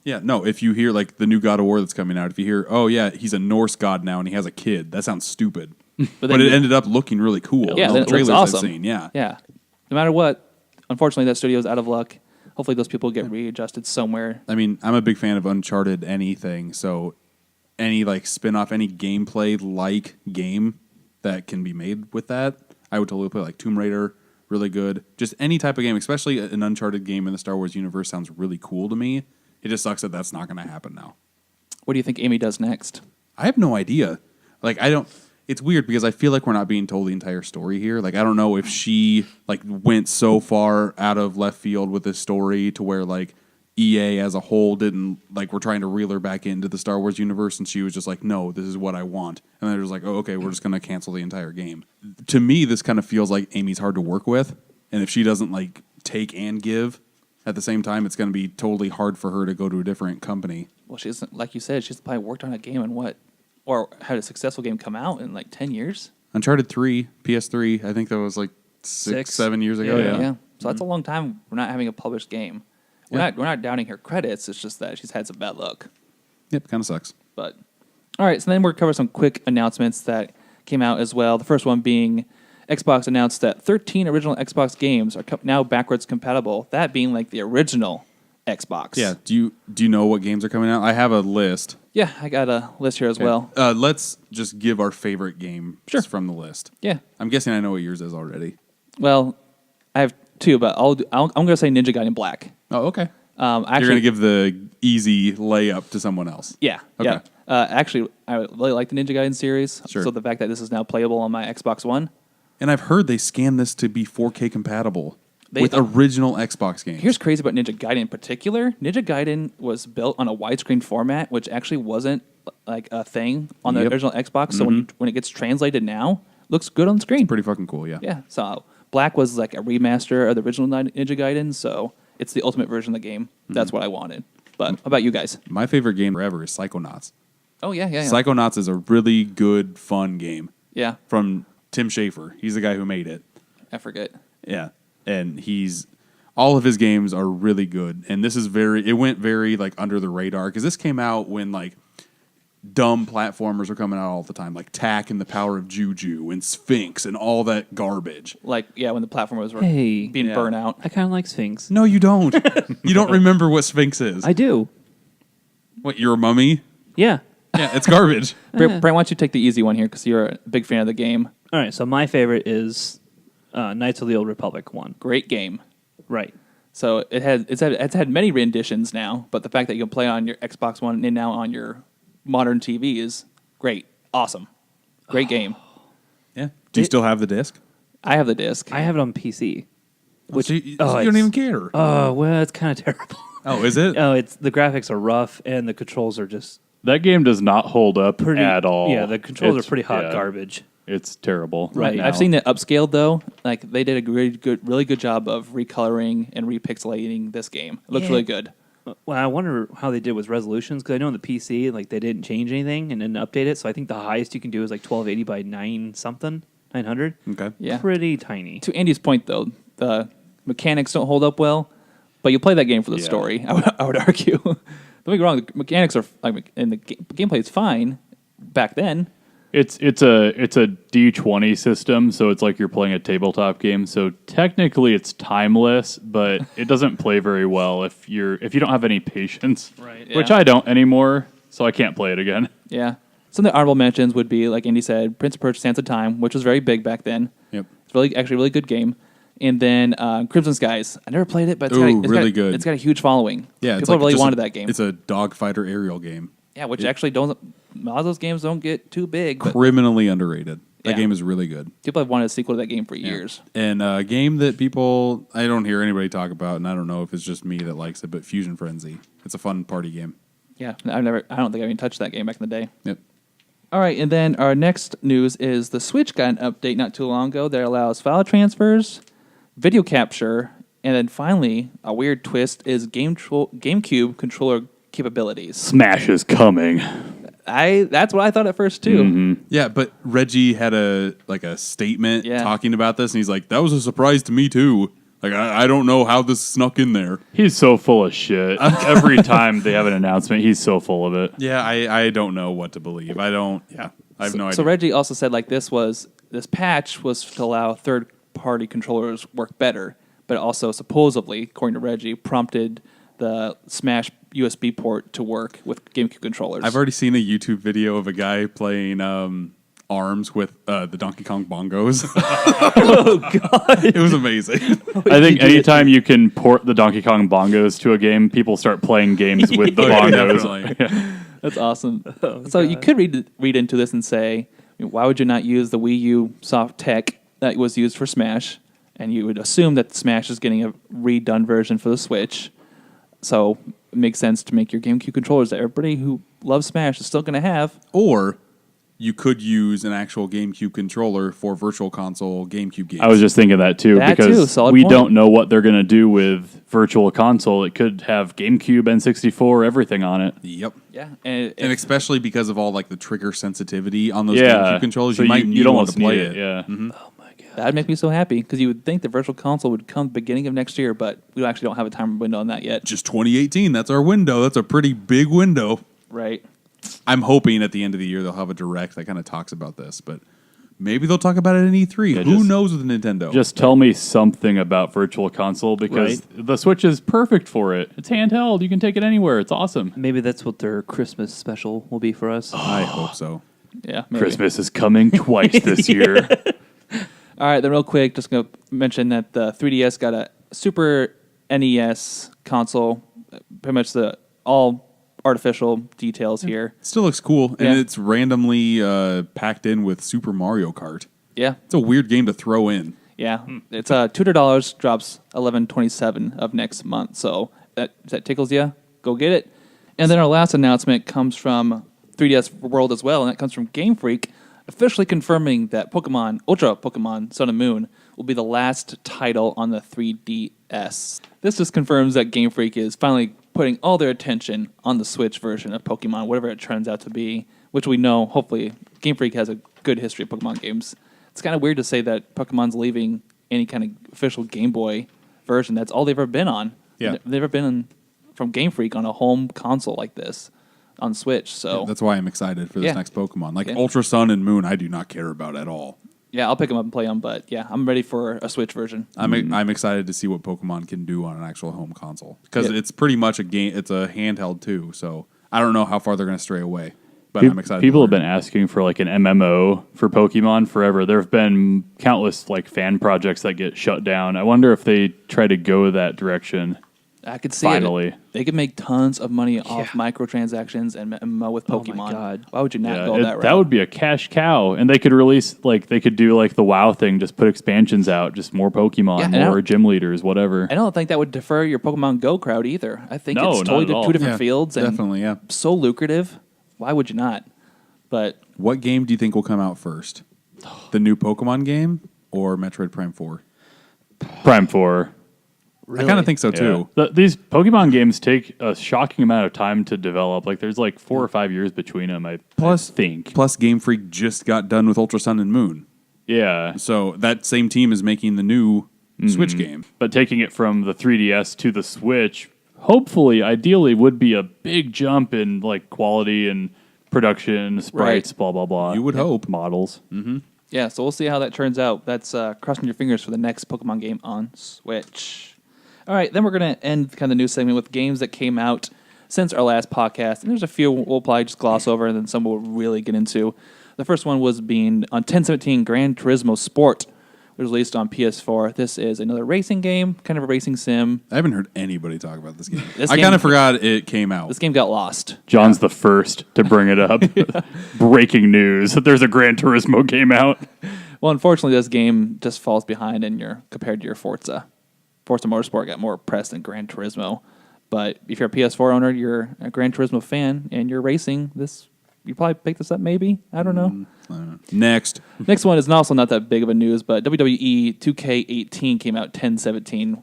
[SPEAKER 7] Yeah, no, if you hear like the new God of War that's coming out, if you hear, oh yeah, he's a Norse god now and he has a kid, that sounds stupid. But
[SPEAKER 6] then
[SPEAKER 7] it
[SPEAKER 6] you-
[SPEAKER 7] ended up looking really cool.
[SPEAKER 6] Yeah,
[SPEAKER 7] All
[SPEAKER 6] then
[SPEAKER 7] the
[SPEAKER 6] it looks
[SPEAKER 7] trailers I've
[SPEAKER 6] awesome.
[SPEAKER 7] seen, yeah.
[SPEAKER 6] Yeah. No matter what, unfortunately, that studio's out of luck. hopefully those people get readjusted somewhere.
[SPEAKER 7] I mean, I'm a big fan of Uncharted anything, so any like spin-off, any gameplay like game that can be made with that, I would totally play. Like Tomb Raider, really good. Just any type of game, especially an Uncharted game in the Star Wars universe sounds really cool to me. It just sucks that that's not going to happen now.
[SPEAKER 6] What do you think Amy does next?
[SPEAKER 7] I have no idea. Like, I don't... It's weird because I feel like we're not being told the entire story here. Like, I don't know if she like went so far out of left field with this story to where like EA as a whole didn't like we're trying to reel her back into the Star Wars universe, and she was just like, no, this is what I want, and they're just like, oh, okay, we're just gonna cancel the entire game. To me, this kind of feels like Amy's hard to work with, and if she doesn't like take and give at the same time, it's gonna be totally hard for her to go to a different company.
[SPEAKER 6] Well, she's like you said, she's probably worked on a game in what, or had a successful game come out in like 10 years.
[SPEAKER 7] Uncharted 3, PS3, I think that was like 7 years ago. Yeah.
[SPEAKER 6] So that's a long time for not having a published game. We're not doubting her credits. It's just that she's had some bad luck.
[SPEAKER 7] Yep, kind of sucks.
[SPEAKER 6] But all right, so then we'll cover some quick announcements that came out as well. The first one being Xbox announced that 13 original Xbox games are now backwards compatible. That being like the original Xbox.
[SPEAKER 7] Yeah. Do you know what games are coming out? I have a list.
[SPEAKER 6] Yeah, I got a list here as well.
[SPEAKER 7] Let's just give our favorite game from the list.
[SPEAKER 6] Yeah.
[SPEAKER 7] I'm guessing I know what yours is already.
[SPEAKER 6] Well, I have two, but I'm going to say Ninja Gaiden Black.
[SPEAKER 7] Oh, okay.
[SPEAKER 6] Actually,
[SPEAKER 7] You're going to give the easy layup to someone else.
[SPEAKER 6] Yeah.
[SPEAKER 7] Okay.
[SPEAKER 6] Yeah. Actually, I really like the Ninja Gaiden series.
[SPEAKER 7] Sure.
[SPEAKER 6] So the fact that this is now playable on my Xbox One.
[SPEAKER 7] And I've heard they scanned this to be 4K compatible with original Xbox games.
[SPEAKER 6] Here's crazy about Ninja Gaiden in particular. Ninja Gaiden was built on a widescreen format, which actually wasn't like a thing on the original Xbox. So when it gets translated now, looks good on screen.
[SPEAKER 7] Pretty fucking cool, yeah.
[SPEAKER 6] Yeah. So Black was like a remaster of the original Ninja Gaiden, so it's the ultimate version of the game. That's what I wanted. But how about you guys?
[SPEAKER 7] My favorite game ever is Psychonauts.
[SPEAKER 6] Oh, yeah.
[SPEAKER 7] Psychonauts is a really good, fun game.
[SPEAKER 6] Yeah.
[SPEAKER 7] From Tim Schafer. He's the guy who made it.
[SPEAKER 6] I forget.
[SPEAKER 7] Yeah. And all of his games are really good. And this is it went very like under the radar because this came out when like dumb platformers are coming out all the time, like Tak and the Power of Juju and Sphinx and all that garbage.
[SPEAKER 6] Like, yeah, when the platformers were
[SPEAKER 8] Hey.
[SPEAKER 6] being burnt out.
[SPEAKER 8] I kind of like Sphinx.
[SPEAKER 7] No, you don't. You don't remember what Sphinx is.
[SPEAKER 8] I do.
[SPEAKER 7] What, you're a mummy?
[SPEAKER 8] Yeah.
[SPEAKER 7] Yeah, it's garbage.
[SPEAKER 6] Brent, why don't you take the easy one here because you're a big fan of the game.
[SPEAKER 8] All right, so my favorite is Knights of the Old Republic 1.
[SPEAKER 6] Great game.
[SPEAKER 8] Right.
[SPEAKER 6] So it's had many renditions now, but the fact that you can play it on your Xbox One and now on your modern TV is great. Awesome. Great game.
[SPEAKER 7] Yeah. Do you still have the disc?
[SPEAKER 6] I have the disc.
[SPEAKER 8] I have it on PC.
[SPEAKER 7] Which you don't even care.
[SPEAKER 8] Oh, well, it's kind of terrible.
[SPEAKER 7] Oh, is it?
[SPEAKER 8] Oh, the graphics are rough and the controls are just
[SPEAKER 9] That game does not hold up
[SPEAKER 8] pretty
[SPEAKER 9] at all.
[SPEAKER 8] Yeah, the controls are pretty hot garbage.
[SPEAKER 9] It's terrible.
[SPEAKER 6] Right.
[SPEAKER 9] now.
[SPEAKER 6] I've seen it upscaled though. Like they did a really good job of recoloring and repixelating this game. It looks really good.
[SPEAKER 8] Well, I wonder how they did with resolutions because I know on the PC like they didn't change anything and didn't update it. So I think the highest you can do is like 1280 by 900.
[SPEAKER 7] Okay.
[SPEAKER 6] Yeah.
[SPEAKER 8] Pretty tiny.
[SPEAKER 6] To Andy's point though, the mechanics don't hold up well, but you play that game for the story. I would argue. Don't get me wrong. The mechanics are like, and the gameplay is fine back then.
[SPEAKER 9] It's a D20 system, so it's like you're playing a tabletop game. So technically, it's timeless, but it doesn't play very well if you don't have any patience.
[SPEAKER 6] Right.
[SPEAKER 9] Which
[SPEAKER 6] Yeah.
[SPEAKER 9] I don't anymore, so I can't play it again.
[SPEAKER 6] Yeah. Some of the honorable mentions would be, like Andy said, Prince of Persia: Sands of Time, which was very big back then.
[SPEAKER 7] Yep.
[SPEAKER 6] It's actually a really good game. And then Crimson Skies. I never played it, but
[SPEAKER 7] really good.
[SPEAKER 6] It's got a huge following.
[SPEAKER 7] Yeah,
[SPEAKER 6] People really
[SPEAKER 7] just
[SPEAKER 6] wanted that game.
[SPEAKER 7] It's a dogfighter aerial game.
[SPEAKER 6] Yeah, which actually a lot of those games don't get too big. But
[SPEAKER 7] Criminally underrated. That
[SPEAKER 6] Yeah.
[SPEAKER 7] game is really good.
[SPEAKER 6] people have wanted a sequel to that game for years.
[SPEAKER 7] And a game that I don't hear anybody talk about, and I don't know if it's just me that likes it, but Fusion Frenzy. It's a fun party game.
[SPEAKER 6] Yeah, I don't think I even touched that game back in the day.
[SPEAKER 7] Yep.
[SPEAKER 6] All right, and then our next news is the Switch got an update not too long ago that allows file transfers, video capture, and then finally, a weird twist is GameCube controller capabilities.
[SPEAKER 9] Smash is coming.
[SPEAKER 6] That's what I thought at first too.
[SPEAKER 9] Mm-hmm.
[SPEAKER 7] Yeah, but Reggie had a statement
[SPEAKER 6] Yeah.
[SPEAKER 7] talking about this, and he's like, that was a surprise to me too. Like, I don't know how this snuck in there.
[SPEAKER 9] He's so full of shit. Every time they have an announcement, he's so full of it.
[SPEAKER 7] Yeah, I don't know what to believe. I have no idea.
[SPEAKER 6] So Reggie also said like this patch was to allow third-party controllers work better, but also supposedly, according to Reggie, prompted the Smash USB port to work with GameCube controllers.
[SPEAKER 7] I've already seen a YouTube video of a guy playing ARMS with the Donkey Kong bongos. Oh, God. It was amazing.
[SPEAKER 9] I think anytime you can port the Donkey Kong bongos to a game, people start playing games with the bongos.
[SPEAKER 7] Definitely.
[SPEAKER 6] That's awesome. So you could read into this and say, why would you not use the Wii U soft tech that was used for Smash? And you would assume that Smash is getting a redone version for the Switch. So it makes sense to make your GameCube controllers that everybody who loves Smash is still going to have.
[SPEAKER 7] Or you could use an actual GameCube controller for Virtual Console GameCube games.
[SPEAKER 9] I was just thinking that too,
[SPEAKER 6] That
[SPEAKER 9] because
[SPEAKER 6] too, solid
[SPEAKER 9] we
[SPEAKER 6] point.
[SPEAKER 9] don't know what they're going to do with Virtual Console. It could have GameCube, N64, everything on it.
[SPEAKER 7] Yep.
[SPEAKER 6] Yeah.
[SPEAKER 7] And especially because of all like the trigger sensitivity on those
[SPEAKER 9] Yeah,
[SPEAKER 7] GameCube controllers,
[SPEAKER 9] so
[SPEAKER 7] you might need one
[SPEAKER 9] almost
[SPEAKER 7] to play
[SPEAKER 9] need
[SPEAKER 7] it.
[SPEAKER 9] Yeah.
[SPEAKER 6] that would make me so happy because you would think the Virtual Console would come beginning of next year, but we actually don't have a time window on that yet.
[SPEAKER 7] Just 2018. That's our window. That's a pretty big window.
[SPEAKER 6] Right.
[SPEAKER 7] I'm hoping at the end of the year they'll have a direct that kind of talks about this, but maybe they'll talk about it in E3.
[SPEAKER 9] Yeah,
[SPEAKER 7] Who knows with Nintendo?
[SPEAKER 9] Just tell me something about Virtual Console because the Switch is perfect for it. It's handheld. You can take it anywhere. It's awesome.
[SPEAKER 8] Maybe that's what their Christmas special will be for us.
[SPEAKER 7] I hope so.
[SPEAKER 6] Yeah. Maybe.
[SPEAKER 9] Christmas is coming twice this year.
[SPEAKER 6] All right, then real quick, just going to mention that the 3DS got a Super NES console. Pretty much all artificial details here.
[SPEAKER 7] It still looks cool,
[SPEAKER 6] Yeah.
[SPEAKER 7] and it's randomly packed in with Super Mario Kart.
[SPEAKER 6] Yeah,
[SPEAKER 7] It's a weird game to throw in.
[SPEAKER 6] yeah. It's $200, drops 11/27 of next month. So that tickles you, go get it. And then our last announcement comes from 3DS World as well, and that comes from Game Freak, officially confirming that Pokemon, Ultra Pokemon Sun and Moon, will be the last title on the 3DS. This just confirms that Game Freak is finally putting all their attention on the Switch version of Pokemon, whatever it turns out to be, which we know, hopefully, Game Freak has a good history of Pokemon games. It's kind of weird to say that Pokemon's leaving any kind of official Game Boy version. That's all they've ever been on.
[SPEAKER 7] Yeah.
[SPEAKER 6] They've never been from Game Freak on a home console like this on Switch. So
[SPEAKER 7] That's why I'm excited for this
[SPEAKER 6] Yeah.
[SPEAKER 7] next Pokemon. Like
[SPEAKER 6] Yeah.
[SPEAKER 7] Ultra Sun and Moon, I do not care about at all.
[SPEAKER 6] yeah, I'll pick them up and play them. But yeah, I'm ready for a Switch version.
[SPEAKER 7] I'm excited to see what Pokemon can do on an actual home console because
[SPEAKER 6] Yeah.
[SPEAKER 7] it's pretty much a game. It's a handheld too, so I don't know how far they're going to stray away. But I'm excited.
[SPEAKER 9] People
[SPEAKER 7] to
[SPEAKER 9] have been asking for like an MMO for Pokemon forever. There have been countless like fan projects that get shut down. I wonder if they try to go that direction.
[SPEAKER 6] I could see
[SPEAKER 9] Finally.
[SPEAKER 6] it. They could make tons of money off microtransactions and MMO with
[SPEAKER 8] Oh
[SPEAKER 6] Pokemon.
[SPEAKER 8] my God.
[SPEAKER 6] Why would you not
[SPEAKER 9] Yeah,
[SPEAKER 6] go that route?
[SPEAKER 9] that would be a cash cow, and they could release like they could do like the WoW thing, just put expansions out, just more Pokemon,
[SPEAKER 6] Yeah, and I
[SPEAKER 9] more
[SPEAKER 6] don't-
[SPEAKER 9] gym leaders, whatever.
[SPEAKER 6] I don't think that would defer your Pokemon Go crowd either. I think
[SPEAKER 9] No,
[SPEAKER 6] it's
[SPEAKER 9] not
[SPEAKER 6] totally
[SPEAKER 9] at all.
[SPEAKER 6] two different fields and
[SPEAKER 7] definitely, yeah.
[SPEAKER 6] so lucrative. Why would you not? But
[SPEAKER 7] What game do you think will come out first? The new Pokemon game or Metroid Prime 4?
[SPEAKER 9] Prime 4.
[SPEAKER 7] I kind of think so too.
[SPEAKER 9] These Pokemon games take a shocking amount of time to develop. Like there's like 4 or 5 years between them. I think.
[SPEAKER 7] Plus, Game Freak just got done with Ultra Sun and Moon,
[SPEAKER 9] Yeah,
[SPEAKER 7] so that same team is making the new Switch game.
[SPEAKER 9] but taking it from the 3DS to the Switch, hopefully, ideally, would be a big jump in like quality and production, sprites, blah blah blah.
[SPEAKER 7] You would hope.
[SPEAKER 9] models.
[SPEAKER 6] yeah, so we'll see how that turns out. That's crossing your fingers for the next Pokemon game on Switch. All right, then we're going to end kind of the news segment with games that came out since our last podcast. And there's a few we'll probably just gloss over, and then some we'll really get into. The first one was being on 10/17 Gran Turismo Sport, which was released on PS4. This is another racing game, kind of a racing sim.
[SPEAKER 7] I haven't heard anybody talk about this game.
[SPEAKER 6] This
[SPEAKER 7] I
[SPEAKER 6] game-
[SPEAKER 7] kind of forgot it came out.
[SPEAKER 6] This game got lost.
[SPEAKER 9] John's the first to bring it up. Breaking news that there's a Gran Turismo game out.
[SPEAKER 6] Well, unfortunately, this game just falls behind compared to your Forza. Forza Motorsport got more press than Gran Turismo. But if you're a PS4 owner, you're a Gran Turismo fan, and you're racing, you probably pick this up maybe? I don't know.
[SPEAKER 7] Next.
[SPEAKER 6] Next one is also not that big of a news, but WWE 2K18 came out 10/17.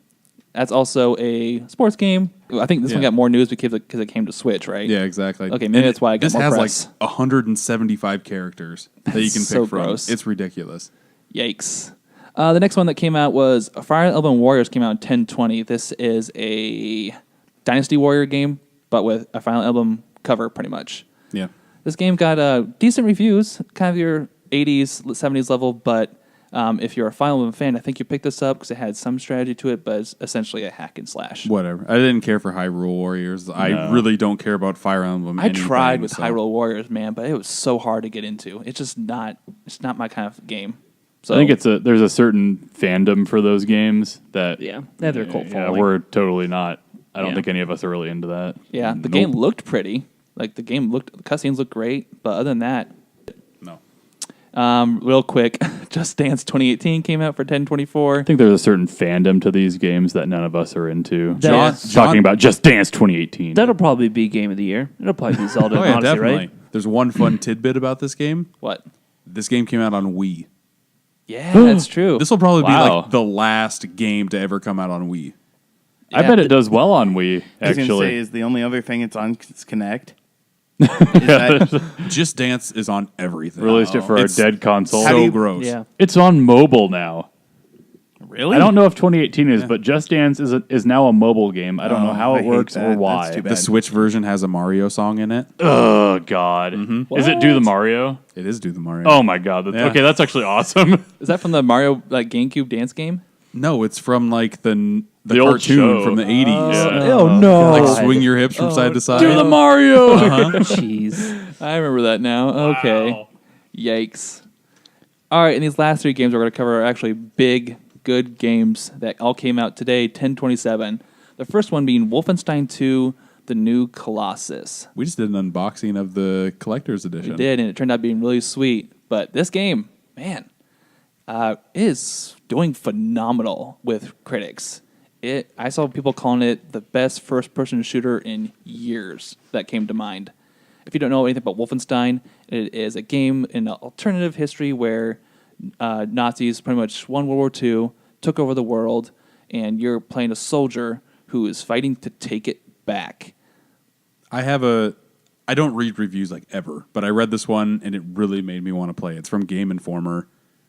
[SPEAKER 6] That's also a sports game. I think this one
[SPEAKER 7] Yeah.
[SPEAKER 6] got more news because it came to Switch, right?
[SPEAKER 7] Yeah, exactly.
[SPEAKER 6] Okay, maybe that's why I got
[SPEAKER 7] this
[SPEAKER 6] more
[SPEAKER 7] has
[SPEAKER 6] press.
[SPEAKER 7] like 175 characters that you can pick
[SPEAKER 6] So
[SPEAKER 7] from.
[SPEAKER 6] gross.
[SPEAKER 7] It's ridiculous.
[SPEAKER 6] Yikes. The next one that came out was Fire Emblem Warriors came out in 10/20. This is a Dynasty Warrior game, but with a Fire Emblem cover, pretty much.
[SPEAKER 7] Yeah.
[SPEAKER 6] This game got decent reviews, kind of your 80s, 70s level, but If you're a Fire Emblem fan, I think you picked this up because it had some strategy to it, but it's essentially a hack and slash.
[SPEAKER 7] Whatever. I didn't care for Hyrule Warriors. I really don't care about Fire Emblem.
[SPEAKER 6] I tried with Hyrule Warriors, man, but it was so hard to get into. It's just not. It's not my kind of game. So
[SPEAKER 9] I think there's a certain fandom for those games that
[SPEAKER 8] they have their cult following.
[SPEAKER 9] we're totally not. I don't
[SPEAKER 8] Yeah.
[SPEAKER 9] think any of us are really into that.
[SPEAKER 6] yeah, the game looked pretty. Like the cutscenes looked great, but other than that,
[SPEAKER 7] No.
[SPEAKER 6] real quick, Just Dance 2018 came out for 10/24.
[SPEAKER 9] I think there's a certain fandom to these games that none of us are into.
[SPEAKER 8] John-
[SPEAKER 9] Talking about Just Dance 2018.
[SPEAKER 8] That'll probably be game of the year. It'll probably be Zelda
[SPEAKER 7] Oh
[SPEAKER 8] and
[SPEAKER 7] yeah,
[SPEAKER 8] Odyssey,
[SPEAKER 7] definitely.
[SPEAKER 8] right?
[SPEAKER 7] There's one fun tidbit about this game.
[SPEAKER 6] What?
[SPEAKER 7] This game came out on Wii.
[SPEAKER 6] Yeah, that's true.
[SPEAKER 7] This will probably be
[SPEAKER 9] Wow.
[SPEAKER 7] like the last game to ever come out on Wii.
[SPEAKER 9] I bet it does well on Wii,
[SPEAKER 1] I was going to say,
[SPEAKER 9] actually.
[SPEAKER 1] is the only other thing it's on is Kinect? Is that,
[SPEAKER 7] Just Dance is on everything.
[SPEAKER 9] Released it for our
[SPEAKER 7] It's
[SPEAKER 9] dead console.
[SPEAKER 1] How do
[SPEAKER 7] So
[SPEAKER 1] you-
[SPEAKER 7] gross.
[SPEAKER 8] Yeah.
[SPEAKER 9] It's on mobile now.
[SPEAKER 1] really?
[SPEAKER 9] I don't know if 2018 is, but Just Dance is now a mobile game. I don't know how
[SPEAKER 1] I
[SPEAKER 9] it
[SPEAKER 1] hate
[SPEAKER 9] works
[SPEAKER 1] that.
[SPEAKER 9] or
[SPEAKER 1] That's
[SPEAKER 9] why.
[SPEAKER 1] too bad.
[SPEAKER 7] The Switch version has a Mario song in it.
[SPEAKER 9] Oh God! Is it Do the Mario?
[SPEAKER 7] It is Do the Mario.
[SPEAKER 9] Oh my God!
[SPEAKER 7] Yeah.
[SPEAKER 9] Okay, that's actually awesome.
[SPEAKER 6] Is that from the Mario GameCube dance game?
[SPEAKER 7] No, it's from like the
[SPEAKER 9] The old
[SPEAKER 7] cartoon
[SPEAKER 9] show.
[SPEAKER 7] from the 80s.
[SPEAKER 9] Yeah.
[SPEAKER 8] Oh no!
[SPEAKER 7] Like swing your hips from side to side.
[SPEAKER 9] Do the Mario.
[SPEAKER 8] Jeez.
[SPEAKER 6] I remember that now. Okay. Yikes. All right, and these last three games we're going to cover are actually big, good games that all came out today, 10/27. The first one being Wolfenstein 2, The New Colossus.
[SPEAKER 7] We just did an unboxing of the collector's edition.
[SPEAKER 6] We did, and it turned out being really sweet. But this game, man, is doing phenomenal with critics. I saw people calling it the best first-person shooter in years. That came to mind. If you don't know anything about Wolfenstein, it is a game in an alternative history where Nazis pretty much won World War II, took over the world, and you're playing a soldier who is fighting to take it back.
[SPEAKER 7] I don't read reviews like ever, but I read this one and it really made me want to play. It's from Game Informer.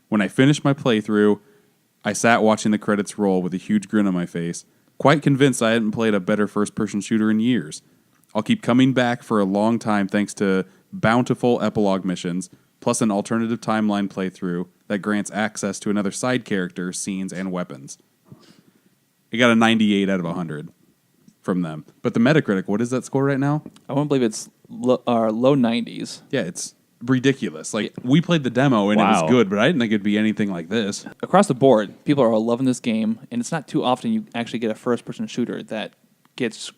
[SPEAKER 7] When I finished my playthrough, I sat watching the credits roll with a huge grin on my face, quite convinced I hadn't played a better first-person shooter in years. I'll keep coming back for a long time thanks to bountiful epilogue missions, plus an alternative timeline playthrough that grants access to another side character, scenes, and weapons. It got a 98 out of 100 from them. But the Metacritic, what is that score right now?
[SPEAKER 6] I won't believe it's low 90s.
[SPEAKER 7] Yeah, it's ridiculous. Like, we played the demo and it
[SPEAKER 9] Wow.
[SPEAKER 7] was good, but I didn't think it'd be anything like this.
[SPEAKER 6] Across the board, people are loving this game, and it's not too often you actually get a first-person shooter that gets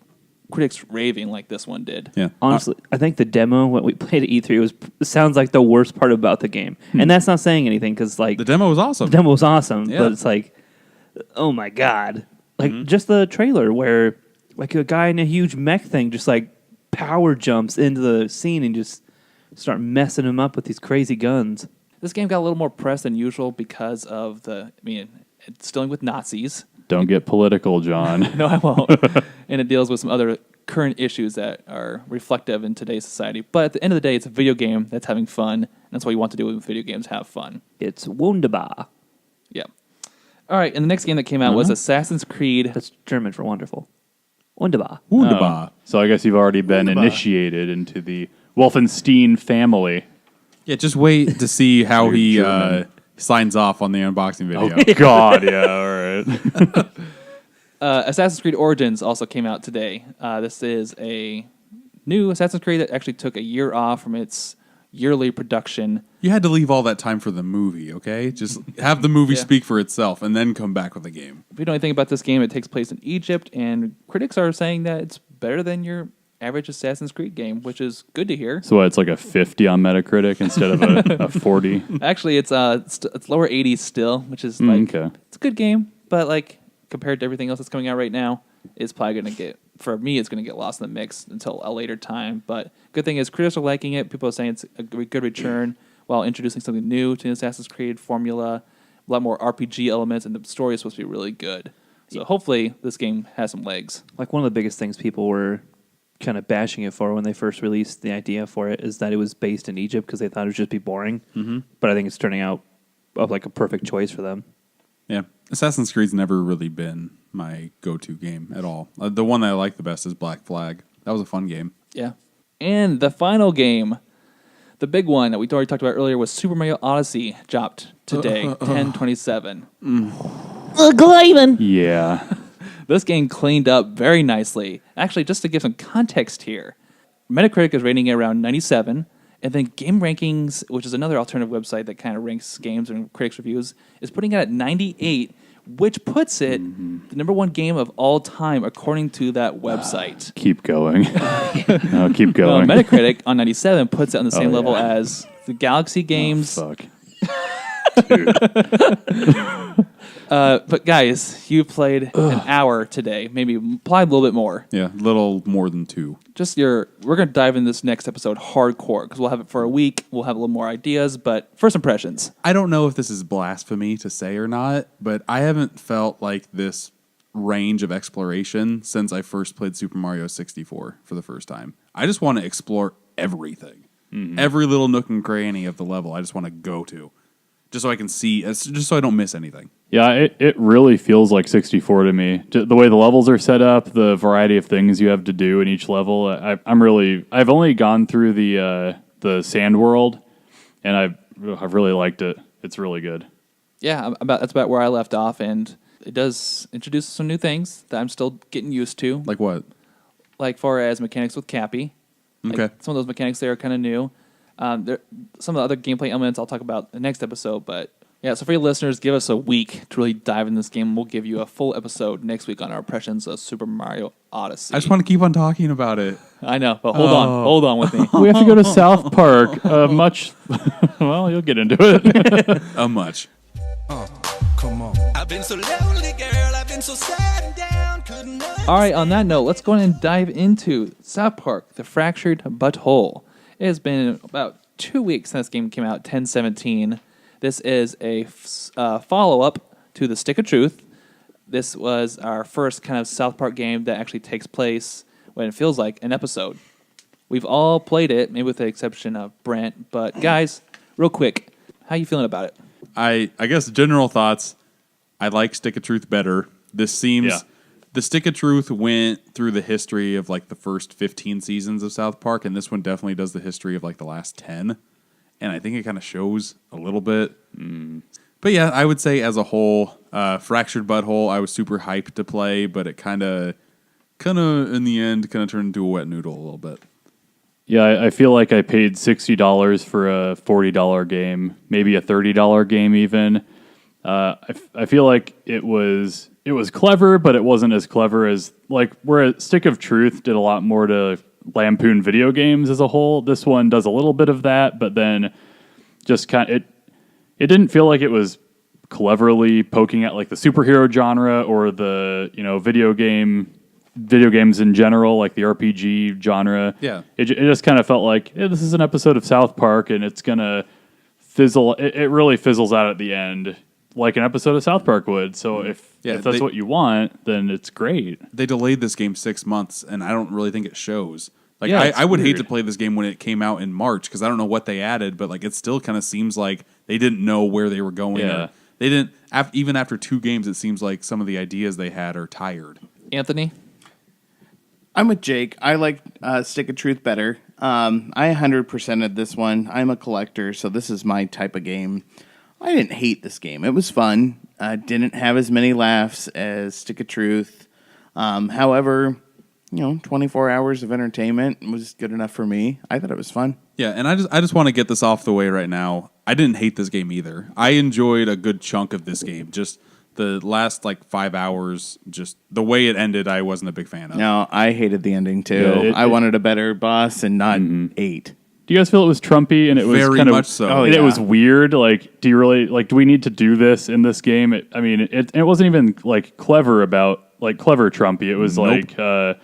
[SPEAKER 6] critics raving like this one did.
[SPEAKER 7] Yeah.
[SPEAKER 8] Honestly, I think the demo when we played at E3 sounds like the worst part about the game, and that's not saying anything because like
[SPEAKER 7] The demo was awesome.
[SPEAKER 8] the demo was awesome,
[SPEAKER 7] Yeah.
[SPEAKER 8] but it's like, oh my god, like just the trailer where like a guy in a huge mech thing just like power jumps into the scene and just start messing him up with these crazy guns.
[SPEAKER 6] This game got a little more press than usual because of it's dealing with Nazis.
[SPEAKER 9] Don't get political, John.
[SPEAKER 6] No, I won't. And it deals with some other current issues that are reflective in today's society. But at the end of the day, it's a video game that's having fun. And that's what you want to do with video games, have fun.
[SPEAKER 8] It's wunderbar.
[SPEAKER 6] Yeah. All right, and the next game that came out was Assassin's Creed.
[SPEAKER 8] That's German for wonderful. Wunderbar.
[SPEAKER 7] Wunderbar.
[SPEAKER 9] So I guess you've already been
[SPEAKER 1] Wunderbar.
[SPEAKER 9] initiated into the Wolfenstein family.
[SPEAKER 7] Yeah, just wait to see how
[SPEAKER 9] You're
[SPEAKER 7] he
[SPEAKER 9] German.
[SPEAKER 7] signs off on the unboxing video.
[SPEAKER 9] Oh God, yeah, all right.
[SPEAKER 6] Assassin's Creed Origins also came out today. This is a new Assassin's Creed that actually took a year off from its yearly production.
[SPEAKER 7] You had to leave all that time for the movie, okay? Just have the movie
[SPEAKER 6] Yeah.
[SPEAKER 7] speak for itself and then come back with the game.
[SPEAKER 6] If you know anything about this game, it takes place in Egypt, and critics are saying that it's better than your average Assassin's Creed game, which is good to hear.
[SPEAKER 9] So what, it's like a 50 on Metacritic instead of a 40.
[SPEAKER 6] Actually, it's lower 80s still, which is like
[SPEAKER 9] Okay.
[SPEAKER 6] it's a good game, but like compared to everything else that's coming out right now, it's probably going to get, for me, it's going to get lost in the mix until a later time. But good thing is critics are liking it. People are saying it's a good return while introducing something new to the Assassin's Creed formula, a lot more RPG elements, and the story is supposed to be really good. So hopefully this game has some legs.
[SPEAKER 8] Like one of the biggest things people were kind of bashing it for when they first released the idea for it is that it was based in Egypt because they thought it would just be boring. Mm-hmm. But I think it's turning out like a perfect choice for them.
[SPEAKER 7] Yeah. Assassin's Creed's never really been my go-to game at all. The one that I like the best is Black Flag. That was a fun game.
[SPEAKER 6] Yeah. And the final game, The big one that we already talked about earlier was Super Mario Odyssey, dropped today, 10/27.
[SPEAKER 5] Glavin.
[SPEAKER 9] Yeah.
[SPEAKER 6] This game cleaned up very nicely. Actually, just to give some context here, Metacritic is rating it around 97, and then Game Rankings, which is another alternative website that kind of ranks games and critics' reviews, is putting it at 98, which puts it the number one game of all time according to that website.
[SPEAKER 9] Keep going. No, keep
[SPEAKER 6] Well,
[SPEAKER 9] going.
[SPEAKER 6] Metacritic on 97 puts it on the same
[SPEAKER 9] yeah.
[SPEAKER 6] level as the Galaxy games.
[SPEAKER 9] Fuck.
[SPEAKER 6] But guys, you played an hour today, maybe probably a little bit more.
[SPEAKER 7] Yeah, a little more than 2.
[SPEAKER 6] We're going to dive in this next episode hardcore because we'll have it for a week. We'll have a little more ideas, but first impressions.
[SPEAKER 7] I don't know if this is blasphemy to say or not, but I haven't felt like this range of exploration since I first played Super Mario 64 for the first time. I just want to explore everything. Every little nook and cranny of the level I just want to go to. Just so I can see, just so I don't miss anything.
[SPEAKER 9] Yeah, it really feels like 64 to me. The way the levels are set up, the variety of things you have to do in each level. I've only gone through the sand world, and I've really liked it. It's really good.
[SPEAKER 6] Yeah, that's about where I left off, and it does introduce some new things that I'm still getting used to.
[SPEAKER 7] Like what?
[SPEAKER 6] Like far as mechanics with Cappy. Like
[SPEAKER 7] Okay.
[SPEAKER 6] some of those mechanics there are kind of new. Some of the other gameplay elements I'll talk about in the next episode, but yeah, so for you listeners, give us a week to really dive in this game. We'll give you a full episode next week on our impressions of Super Mario Odyssey.
[SPEAKER 7] I just want to keep on talking about it.
[SPEAKER 6] I know, but hold on with me.
[SPEAKER 9] We have to go to South Park. Well, you'll get into it.
[SPEAKER 7] Much.
[SPEAKER 10] I've been so lonely, girl. I've been so sad and down. Couldn't
[SPEAKER 6] All right, on that note, let's go ahead and dive into South Park, The Fractured Butthole. It has been about 2 weeks since this game came out, 10/17. This is a follow-up to The Stick of Truth. This was our first kind of South Park game that actually takes place when it feels like an episode. We've all played it, maybe with the exception of Brent. But guys, real quick, how you feeling about it?
[SPEAKER 7] I guess general thoughts. I like Stick of Truth better. This seems the Stick of Truth went through the history of like the first 15 seasons of South Park, and this one definitely does the history of like the last 10. And I think it kind of shows a little bit. But yeah, I would say as a whole, Fractured Butthole, I was super hyped to play, but it kind of in the end kind of turned into a wet noodle a little bit.
[SPEAKER 9] Yeah, I feel like I paid $60 for a $40 game, maybe a $30 game even. I feel like it was clever, but it wasn't as clever as like where Stick of Truth did a lot more to lampoon video games as a whole. This one does a little bit of that, but then just it didn't feel like it was cleverly poking at like the superhero genre or the video games in general, like the RPG genre.
[SPEAKER 7] Yeah.
[SPEAKER 9] It just kind of felt like this is an episode of South Park, and it's gonna fizzle. It really fizzles out at the end, like an episode of South Park would. So if that's what you want, then it's great.
[SPEAKER 7] They delayed this game 6 months, and I don't really think it shows. Like
[SPEAKER 9] Yeah,
[SPEAKER 7] I would hate
[SPEAKER 9] weird.
[SPEAKER 7] to play this game when it came out in March because I don't know what they added, but like it still kind of seems like they didn't know where they were going.
[SPEAKER 9] Yeah.
[SPEAKER 7] Or they didn't. Even after 2 games, it seems like some of the ideas they had are tired.
[SPEAKER 6] Anthony?
[SPEAKER 1] I'm with Jake. I like Stick of Truth better. I 100%ed this one. I'm a collector, so this is my type of game. I didn't hate this game. It was fun. Didn't have as many laughs as Stick of Truth. However, 24 hours of entertainment was good enough for me. I thought it was fun.
[SPEAKER 7] Yeah, and I just want to get this off the way right now. I didn't hate this game either. I enjoyed a good chunk of this game. Just the last 5 hours, just the way it ended, I wasn't a big fan of.
[SPEAKER 1] No, I hated the ending too.
[SPEAKER 9] Yeah,
[SPEAKER 1] I wanted a better boss and not 8.
[SPEAKER 9] Do you guys feel it was Trumpy and it was
[SPEAKER 7] Very
[SPEAKER 9] kind of
[SPEAKER 7] much so.
[SPEAKER 1] Oh,
[SPEAKER 9] and
[SPEAKER 1] yeah.
[SPEAKER 9] it was weird? Like, do you really do we need to do this in this game? It wasn't even clever about clever Trumpy. It was
[SPEAKER 7] Nope.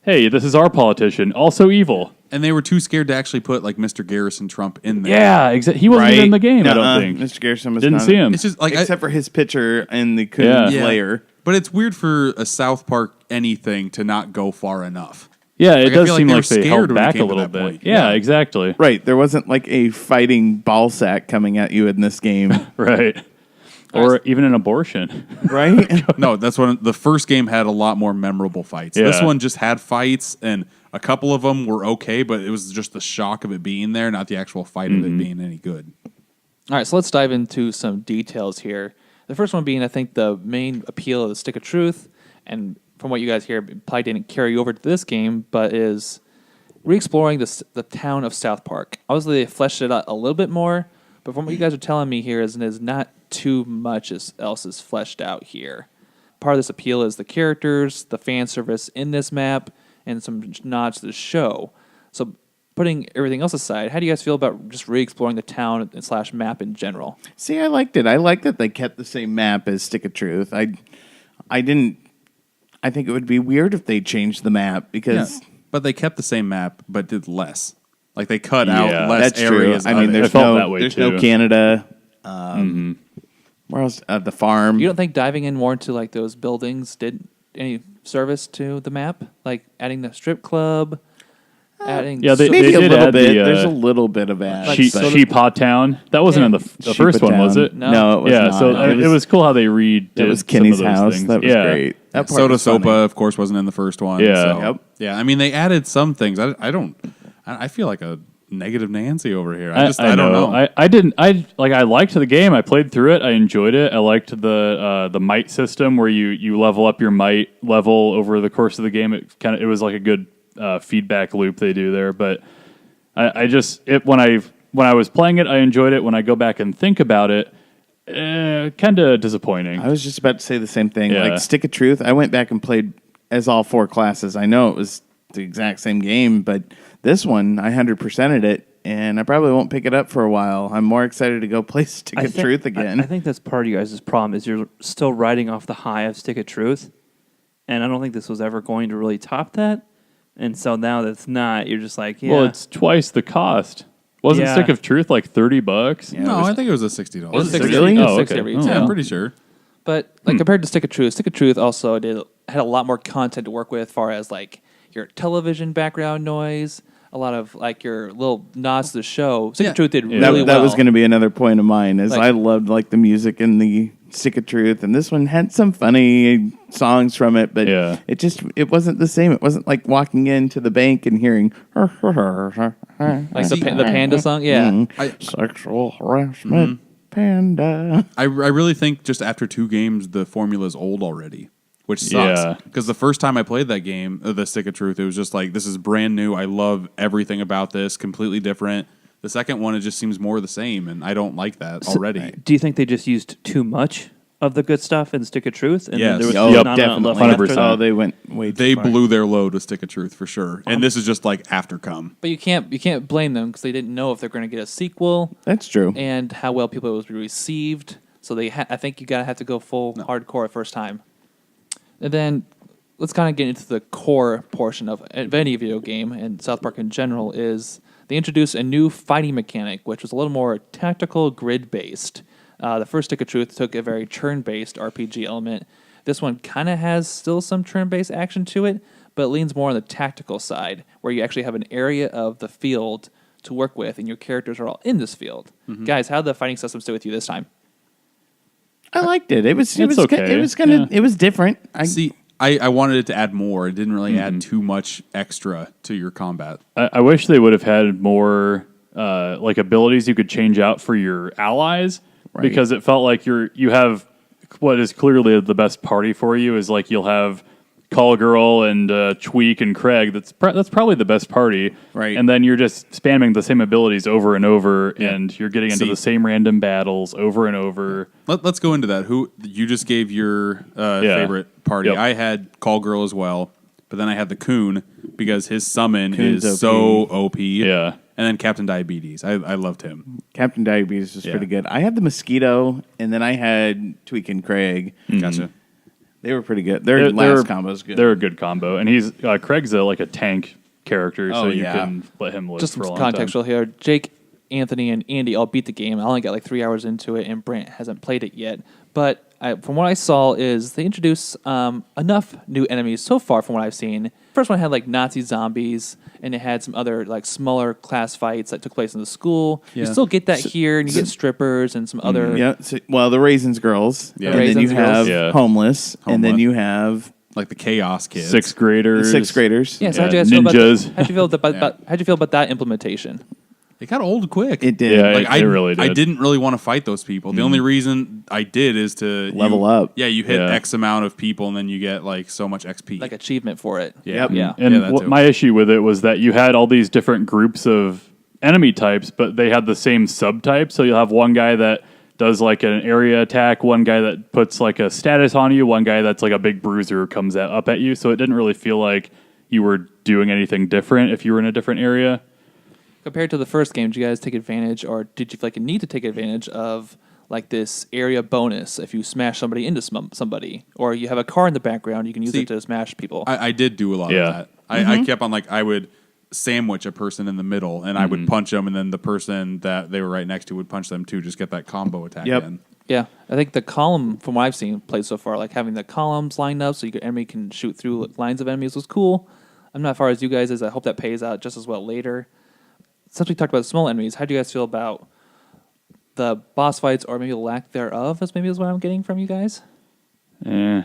[SPEAKER 9] hey, this is our politician, also evil.
[SPEAKER 7] And they were too scared to actually put Mr. Garrison Trump in there.
[SPEAKER 9] Yeah, exactly. He wasn't even in the game. I
[SPEAKER 1] Nuh-uh.
[SPEAKER 9] don't think.
[SPEAKER 1] Mr. Garrison was
[SPEAKER 9] Didn't
[SPEAKER 1] not-
[SPEAKER 9] see him.
[SPEAKER 7] It's just
[SPEAKER 1] except for his picture in the Coons
[SPEAKER 9] Yeah.
[SPEAKER 1] layer.
[SPEAKER 7] But it's weird for a South Park anything to not go far enough.
[SPEAKER 9] Yeah, it
[SPEAKER 7] I
[SPEAKER 9] does
[SPEAKER 7] feel
[SPEAKER 9] seem
[SPEAKER 7] they were
[SPEAKER 9] like they
[SPEAKER 7] scared
[SPEAKER 9] held
[SPEAKER 7] when it
[SPEAKER 9] back
[SPEAKER 7] came
[SPEAKER 9] a
[SPEAKER 7] to
[SPEAKER 9] little
[SPEAKER 7] that
[SPEAKER 9] bit.
[SPEAKER 7] point.
[SPEAKER 9] Yeah, exactly.
[SPEAKER 1] Right, there wasn't a fighting ball sack coming at you in this game.
[SPEAKER 9] Right. or even an abortion.
[SPEAKER 1] right?
[SPEAKER 7] No, that's when the first game had a lot more memorable fights. This
[SPEAKER 9] Yeah.
[SPEAKER 7] one just had fights, and a couple of them were okay, but it was just the shock of it being there, not the actual fight of it being any good.
[SPEAKER 6] All right, so let's dive into some details here. The first one being, I think, the main appeal of the Stick of Truth, and from what you guys hear, it probably didn't carry over to this game, but is re-exploring the town of South Park. Obviously, they fleshed it out a little bit more, but from what you guys are telling me here is not too much else is fleshed out here. Part of this appeal is the characters, the fan service in this map, and some nods to the show. So putting everything else aside, how do you guys feel about just re-exploring the town / map in general?
[SPEAKER 1] See, I liked it. I liked that they kept the same map as Stick of Truth. I didn't. I think it would be weird if they changed the map because
[SPEAKER 7] But they kept the same map, but did less. Like they cut
[SPEAKER 9] Yeah.
[SPEAKER 7] out less
[SPEAKER 1] that's true.
[SPEAKER 7] areas.
[SPEAKER 1] I mean,
[SPEAKER 7] of it.
[SPEAKER 1] there's
[SPEAKER 9] felt that way,
[SPEAKER 1] there's
[SPEAKER 9] too.
[SPEAKER 1] no Canada. Where else? The farm.
[SPEAKER 6] You don't think diving in more into like those buildings did any service to the map? Like adding the strip club, adding...
[SPEAKER 9] Yeah, they
[SPEAKER 1] Maybe a
[SPEAKER 9] did
[SPEAKER 1] little
[SPEAKER 9] add
[SPEAKER 1] bit.
[SPEAKER 9] the,
[SPEAKER 1] There's a little bit of ad. but-
[SPEAKER 9] Sheepot Town. That wasn't in the first one, was it?
[SPEAKER 6] No.
[SPEAKER 1] it was
[SPEAKER 9] Yeah,
[SPEAKER 1] not.
[SPEAKER 9] so it was cool how they redid
[SPEAKER 1] It was
[SPEAKER 9] some
[SPEAKER 1] Kenny's
[SPEAKER 9] of those
[SPEAKER 1] house.
[SPEAKER 9] things.
[SPEAKER 1] That was
[SPEAKER 9] Yeah.
[SPEAKER 1] great. That part
[SPEAKER 7] Soda
[SPEAKER 1] was funny.
[SPEAKER 7] Sopa, of course, wasn't in the first one.
[SPEAKER 9] Yeah.
[SPEAKER 7] So,
[SPEAKER 1] Yep.
[SPEAKER 7] yeah. I mean, they added some things. I feel like a negative Nancy over here. I don't know.
[SPEAKER 9] I liked the game. I played through it. I enjoyed it. I liked the might system where you level up your might level over the course of the game. It was like a good feedback loop they do there. But when I was playing it, I enjoyed it. When I go back and think about it, kind of disappointing.
[SPEAKER 1] I was just about to say the same thing.
[SPEAKER 9] Yeah.
[SPEAKER 1] Like Stick of Truth, I went back and played as all 4 classes. I know it was the exact same game, but this one, I 100%ed it, and I probably won't pick it up for a while. I'm more excited to go play Stick of Truth again.
[SPEAKER 8] I think that's part of you guys' problem is you're still riding off the high of Stick of Truth, and I don't think this was ever going to really top that. And so now that's not. You're just like, yeah.
[SPEAKER 9] Well, it's twice the cost. Wasn't
[SPEAKER 8] Yeah.
[SPEAKER 9] Stick of Truth like $30?
[SPEAKER 7] No, I think it was a $60.
[SPEAKER 6] Was it $60?
[SPEAKER 1] Really?
[SPEAKER 6] It was
[SPEAKER 9] Oh,
[SPEAKER 6] $60
[SPEAKER 9] okay.
[SPEAKER 6] every
[SPEAKER 9] Oh.
[SPEAKER 6] time.
[SPEAKER 7] Yeah, I'm pretty sure.
[SPEAKER 6] But like compared to Stick of Truth also had a lot more content to work with as far as like your television background noise, a lot of like your little nods to the show. Stick of Truth did really well.
[SPEAKER 1] that was going to be another point of mine. Is
[SPEAKER 6] Like-
[SPEAKER 1] I loved like the music in the Stick of Truth, and this one had some funny songs from it, but
[SPEAKER 9] Yeah.
[SPEAKER 1] it wasn't the same. It wasn't like walking into the bank and hearing
[SPEAKER 6] like the Panda song. Yeah.
[SPEAKER 1] sexual harassment panda.
[SPEAKER 7] I really think just after 2 games, the formula is old already, which sucks.
[SPEAKER 9] Yeah.
[SPEAKER 7] Because the first time I played that game, the Stick of Truth, it was just like, this is brand new. I love everything about this, completely different. The second one, it just seems more the same, and I don't like that already.
[SPEAKER 8] Do you think they just used too much of the good stuff in Stick of Truth? And
[SPEAKER 7] Yes.
[SPEAKER 8] then there was
[SPEAKER 1] Oh,
[SPEAKER 8] not enough
[SPEAKER 1] definitely.
[SPEAKER 8] left after
[SPEAKER 9] 100%.
[SPEAKER 8] that?
[SPEAKER 1] Oh, they went way too
[SPEAKER 7] They
[SPEAKER 1] far.
[SPEAKER 7] blew their load with Stick of Truth for sure, and this is just like aftercome.
[SPEAKER 6] But you can't blame them because they didn't know if they're going to get a sequel
[SPEAKER 1] That's true.
[SPEAKER 6] and how well people will be received. So I think you gotta have to go full hardcore first time. And then let's kind of get into the core portion of any video game and South Park in general. Is they introduced a new fighting mechanic, which was a little more tactical, grid based. The first Stick of Truth took a very turn based RPG element. This one kind of has still some turn based action to it, but it leans more on the tactical side, where you actually have an area of the field to work with, and your characters are all in this field. Guys, how did the fighting system sit with you this time?
[SPEAKER 1] I liked it. It was
[SPEAKER 9] okay.
[SPEAKER 1] it was different.
[SPEAKER 7] I wanted it to add more. It didn't really add too much extra to your combat.
[SPEAKER 9] I wish they would have had more like abilities you could change out for your allies, because it felt like you have what is clearly the best party for you is like you'll have Call Girl and Tweak and Craig. That's probably the best party,
[SPEAKER 1] Right.
[SPEAKER 9] And then you're just spamming the same abilities over and over, and you're getting into
[SPEAKER 7] See-
[SPEAKER 9] the same random battles over and over.
[SPEAKER 7] Let's go into that. Who you just gave your favorite party?
[SPEAKER 9] Yep.
[SPEAKER 7] I had Call Girl as well, but then I had the Coon because his summon
[SPEAKER 1] Coon's
[SPEAKER 7] is
[SPEAKER 1] OP.
[SPEAKER 7] so OP.
[SPEAKER 9] Yeah.
[SPEAKER 7] And then Captain Diabetes. I loved him.
[SPEAKER 1] Captain Diabetes was
[SPEAKER 7] Yeah.
[SPEAKER 1] pretty good. I had the Mosquito, and then I had Tweak and Craig.
[SPEAKER 7] Gotcha.
[SPEAKER 1] They were pretty good. Their last combo's good.
[SPEAKER 9] They're a good combo, and he's Craig's like a tank character, so
[SPEAKER 1] Oh,
[SPEAKER 9] you
[SPEAKER 1] yeah.
[SPEAKER 9] can let him live
[SPEAKER 6] Just
[SPEAKER 9] for a
[SPEAKER 6] some
[SPEAKER 9] long
[SPEAKER 6] contextual
[SPEAKER 9] time.
[SPEAKER 6] here. Jake, Anthony, and Andy all beat the game. I only got like 3 hours into it, and Brant hasn't played it yet. But from what I saw, is they introduced enough new enemies so far from what I've seen. First one had like Nazi zombies, and it had some other like smaller class fights that took place in the school. You still get that here, and you get strippers and some other.
[SPEAKER 1] Yeah. So, well, the Raisins girls.
[SPEAKER 7] Yeah.
[SPEAKER 1] And then you
[SPEAKER 6] Raisins girls.
[SPEAKER 1] have
[SPEAKER 9] Yeah.
[SPEAKER 1] homeless, and then
[SPEAKER 7] Homeless.
[SPEAKER 1] you have
[SPEAKER 7] Like the Chaos Kids.
[SPEAKER 9] Sixth graders.
[SPEAKER 1] sixth graders.
[SPEAKER 6] Yeah, so
[SPEAKER 9] Yeah,
[SPEAKER 6] how'd you guys feel about
[SPEAKER 9] ninjas.
[SPEAKER 6] that? How'd you feel about that implementation?
[SPEAKER 7] It got old quick.
[SPEAKER 1] It did.
[SPEAKER 9] Yeah,
[SPEAKER 7] Like
[SPEAKER 9] it really did.
[SPEAKER 7] I didn't really want to fight those people. The only reason I did is to
[SPEAKER 1] Level up.
[SPEAKER 7] Yeah, you hit
[SPEAKER 9] Yeah.
[SPEAKER 7] X amount of people, and then you get like so much XP.
[SPEAKER 6] Like achievement for it.
[SPEAKER 7] yeah,
[SPEAKER 1] Yep.
[SPEAKER 6] Yeah.
[SPEAKER 9] And
[SPEAKER 7] Yeah, that too.
[SPEAKER 9] my issue with it was that you had all these different groups of enemy types, but they had the same subtype. So you'll have one guy that does like an area attack, one guy that puts like a status on you, one guy that's like a big bruiser who comes up at you. So it didn't really feel like you were doing anything different if you were in a different area.
[SPEAKER 6] Compared to the first game, did you guys take advantage, or did you feel like you need to take advantage of like this area bonus if you smash somebody into somebody, or you have a car in the background, you can use it to smash people?
[SPEAKER 7] I did do a lot
[SPEAKER 9] Yeah.
[SPEAKER 7] of that. I kept on like I would sandwich a person in the middle, and I would punch them, and then the person that they were right next to would punch them too. Just get that combo attack
[SPEAKER 1] Yep.
[SPEAKER 7] in.
[SPEAKER 6] Yeah, I think the column, from what I've seen played so far, like having the columns lined up so enemy can shoot through lines of enemies was cool. I'm not as far as you guys is. I hope that pays out just as well later. Since we talked about small enemies, how do you guys feel about the boss fights, or maybe the lack thereof, is what I'm getting from you guys?
[SPEAKER 9] Yeah,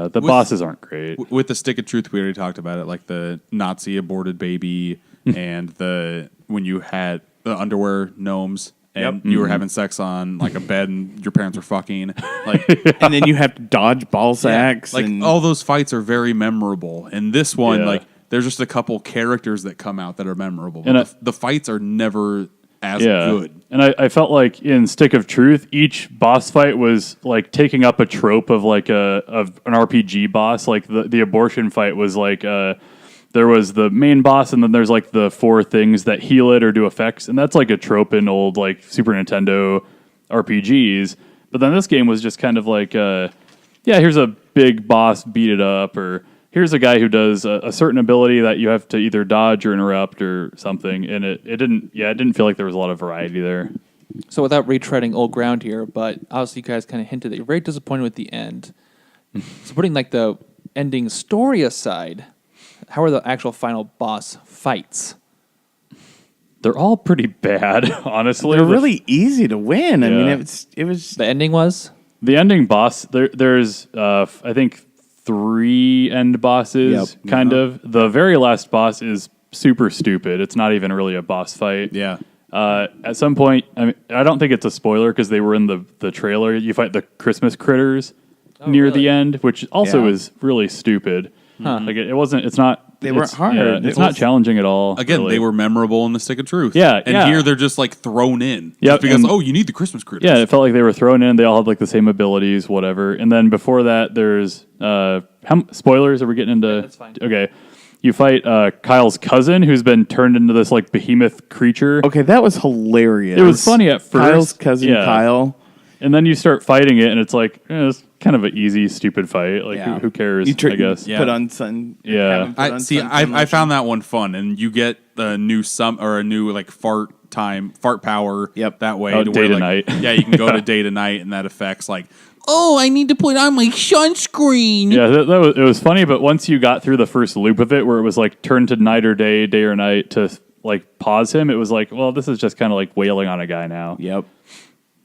[SPEAKER 9] the bosses aren't great.
[SPEAKER 7] With the stick of truth, we already talked about it, like the Nazi aborted baby, and the when you had the underwear gnomes. And you were having sex on like a bed, and your parents were fucking. Like,
[SPEAKER 1] And then you have to dodge ball sacks.
[SPEAKER 7] like
[SPEAKER 1] and
[SPEAKER 7] all those fights are very memorable. And this one,
[SPEAKER 9] Yeah.
[SPEAKER 7] like, there's just a couple characters that come out that are memorable.
[SPEAKER 9] And
[SPEAKER 7] But the fights are never as good.
[SPEAKER 9] And I felt like in Stick of Truth, each boss fight was like taking up a trope of like of an RPG boss. Like the abortion fight was like there was the main boss, and then there's like the 4 things that heal it or do effects, and that's like a trope in old like Super Nintendo RPGs. But then this game was just kind of like, here's a big boss, beat it up, or here's a guy who does a certain ability that you have to either dodge or interrupt or something. And it didn't feel like there was a lot of variety there.
[SPEAKER 6] So without retreading old ground here, but obviously you guys kind of hinted that you're very disappointed with the end. So putting like the ending story aside, how are the actual final boss fights?
[SPEAKER 9] They're all pretty bad, honestly.
[SPEAKER 1] they're really easy to win. I mean,
[SPEAKER 9] Yeah.
[SPEAKER 1] it was
[SPEAKER 6] The ending was?
[SPEAKER 9] The ending boss, there's I think 3 end bosses,
[SPEAKER 1] Yep.
[SPEAKER 9] kind of. The very last boss is super stupid. It's not even really a boss fight.
[SPEAKER 7] Yeah.
[SPEAKER 9] At some point, I don't think it's a spoiler because they were in the trailer. You fight the Christmas critters near
[SPEAKER 6] really?
[SPEAKER 9] the end, which also
[SPEAKER 1] Yeah.
[SPEAKER 9] is really stupid.
[SPEAKER 6] Huh.
[SPEAKER 9] Like it wasn't. It's not.
[SPEAKER 1] They weren't
[SPEAKER 9] it's-
[SPEAKER 1] hard.
[SPEAKER 9] yeah,
[SPEAKER 1] It
[SPEAKER 9] it's not
[SPEAKER 1] was-
[SPEAKER 9] challenging at all.
[SPEAKER 7] Again,
[SPEAKER 9] really.
[SPEAKER 7] they were memorable in the Stick of Truth.
[SPEAKER 9] Yeah,
[SPEAKER 7] And
[SPEAKER 9] yeah.
[SPEAKER 7] here they're just like thrown in.
[SPEAKER 9] Yep,
[SPEAKER 7] Just because,
[SPEAKER 9] and-
[SPEAKER 7] you need the Christmas critters.
[SPEAKER 9] Yeah, it felt like they were thrown in. They all had like the same abilities, whatever. And then before that, there's spoilers. Are we getting into?
[SPEAKER 6] that's fine.
[SPEAKER 9] Okay, you fight Kyle's cousin, who's been turned into this like behemoth creature.
[SPEAKER 1] okay. That was hilarious.
[SPEAKER 9] It was funny at first.
[SPEAKER 1] Kyle's cousin
[SPEAKER 9] Yeah.
[SPEAKER 1] Kyle.
[SPEAKER 9] And then you start fighting it, and it's like it's kind of an easy, stupid fight. Like
[SPEAKER 1] Yeah.
[SPEAKER 9] who cares?
[SPEAKER 1] You
[SPEAKER 9] I guess.
[SPEAKER 7] Yeah.
[SPEAKER 1] put on sun.
[SPEAKER 9] Yeah.
[SPEAKER 1] have him put on sun
[SPEAKER 7] I
[SPEAKER 1] lotion.
[SPEAKER 7] found that one fun, and you get a new like fart power.
[SPEAKER 1] Yep.
[SPEAKER 7] That way,
[SPEAKER 9] Oh,
[SPEAKER 7] to
[SPEAKER 9] day
[SPEAKER 7] where,
[SPEAKER 9] to
[SPEAKER 7] like,
[SPEAKER 9] night.
[SPEAKER 7] Yeah, you can go to day to night, and that affects like, oh, I need to put on my sunscreen.
[SPEAKER 9] Yeah, it was funny, but once you got through the first loop of it, where it was like turn to night or day, day or night to like pause him, it was like, well, this is just kind of like wailing on a guy now.
[SPEAKER 1] Yep.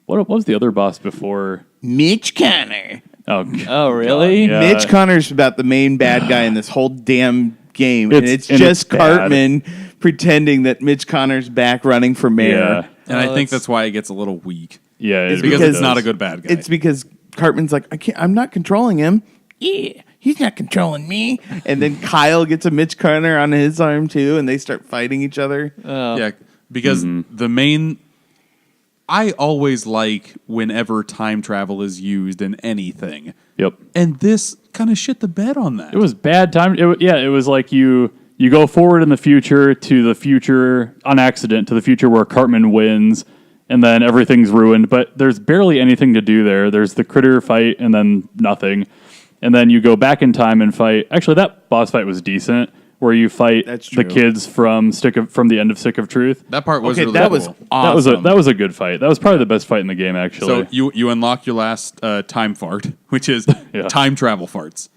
[SPEAKER 9] What was the other boss before?
[SPEAKER 1] Mitch Connor.
[SPEAKER 9] Oh,
[SPEAKER 6] Oh, really?
[SPEAKER 9] Yeah.
[SPEAKER 1] Mitch Connor's about the main bad guy in this whole damn game, and
[SPEAKER 9] It's-
[SPEAKER 1] it's just
[SPEAKER 9] bad.
[SPEAKER 1] Cartman pretending that Mitch Connor's back running for mayor.
[SPEAKER 9] Yeah.
[SPEAKER 7] And
[SPEAKER 6] Oh,
[SPEAKER 7] I think
[SPEAKER 6] that's-
[SPEAKER 7] that's why it gets a little weak.
[SPEAKER 9] Yeah,
[SPEAKER 1] It's
[SPEAKER 9] it
[SPEAKER 7] Because
[SPEAKER 1] Because
[SPEAKER 7] it's
[SPEAKER 9] does.
[SPEAKER 7] not a good bad guy.
[SPEAKER 1] It's because Cartman's like, I'm not controlling him. Yeah, he's not controlling me. And then Kyle gets a Mitch Connor on his arm too, and they start fighting each other.
[SPEAKER 7] Yeah, because
[SPEAKER 9] Mm-hmm.
[SPEAKER 7] the main. I always like whenever time travel is used in anything.
[SPEAKER 9] Yep.
[SPEAKER 7] And this kind of shit the bed on that.
[SPEAKER 9] It was bad time. It was like you go forward in the future to the future on accident to the future where Cartman wins, and then everything's ruined. But there's barely anything to do there. There's the critter fight and then nothing, and then you go back in time and fight. Actually, that boss fight was decent, where you fight
[SPEAKER 1] That's
[SPEAKER 9] the
[SPEAKER 1] true.
[SPEAKER 9] kids from the end of Stick of Truth.
[SPEAKER 7] That part was
[SPEAKER 1] Okay,
[SPEAKER 7] really
[SPEAKER 1] that
[SPEAKER 7] cool.
[SPEAKER 1] was awesome.
[SPEAKER 9] That was a good fight. That was probably the best fight in the game, actually.
[SPEAKER 7] So you unlock your last time fart, which is
[SPEAKER 9] Yeah.
[SPEAKER 7] time travel farts,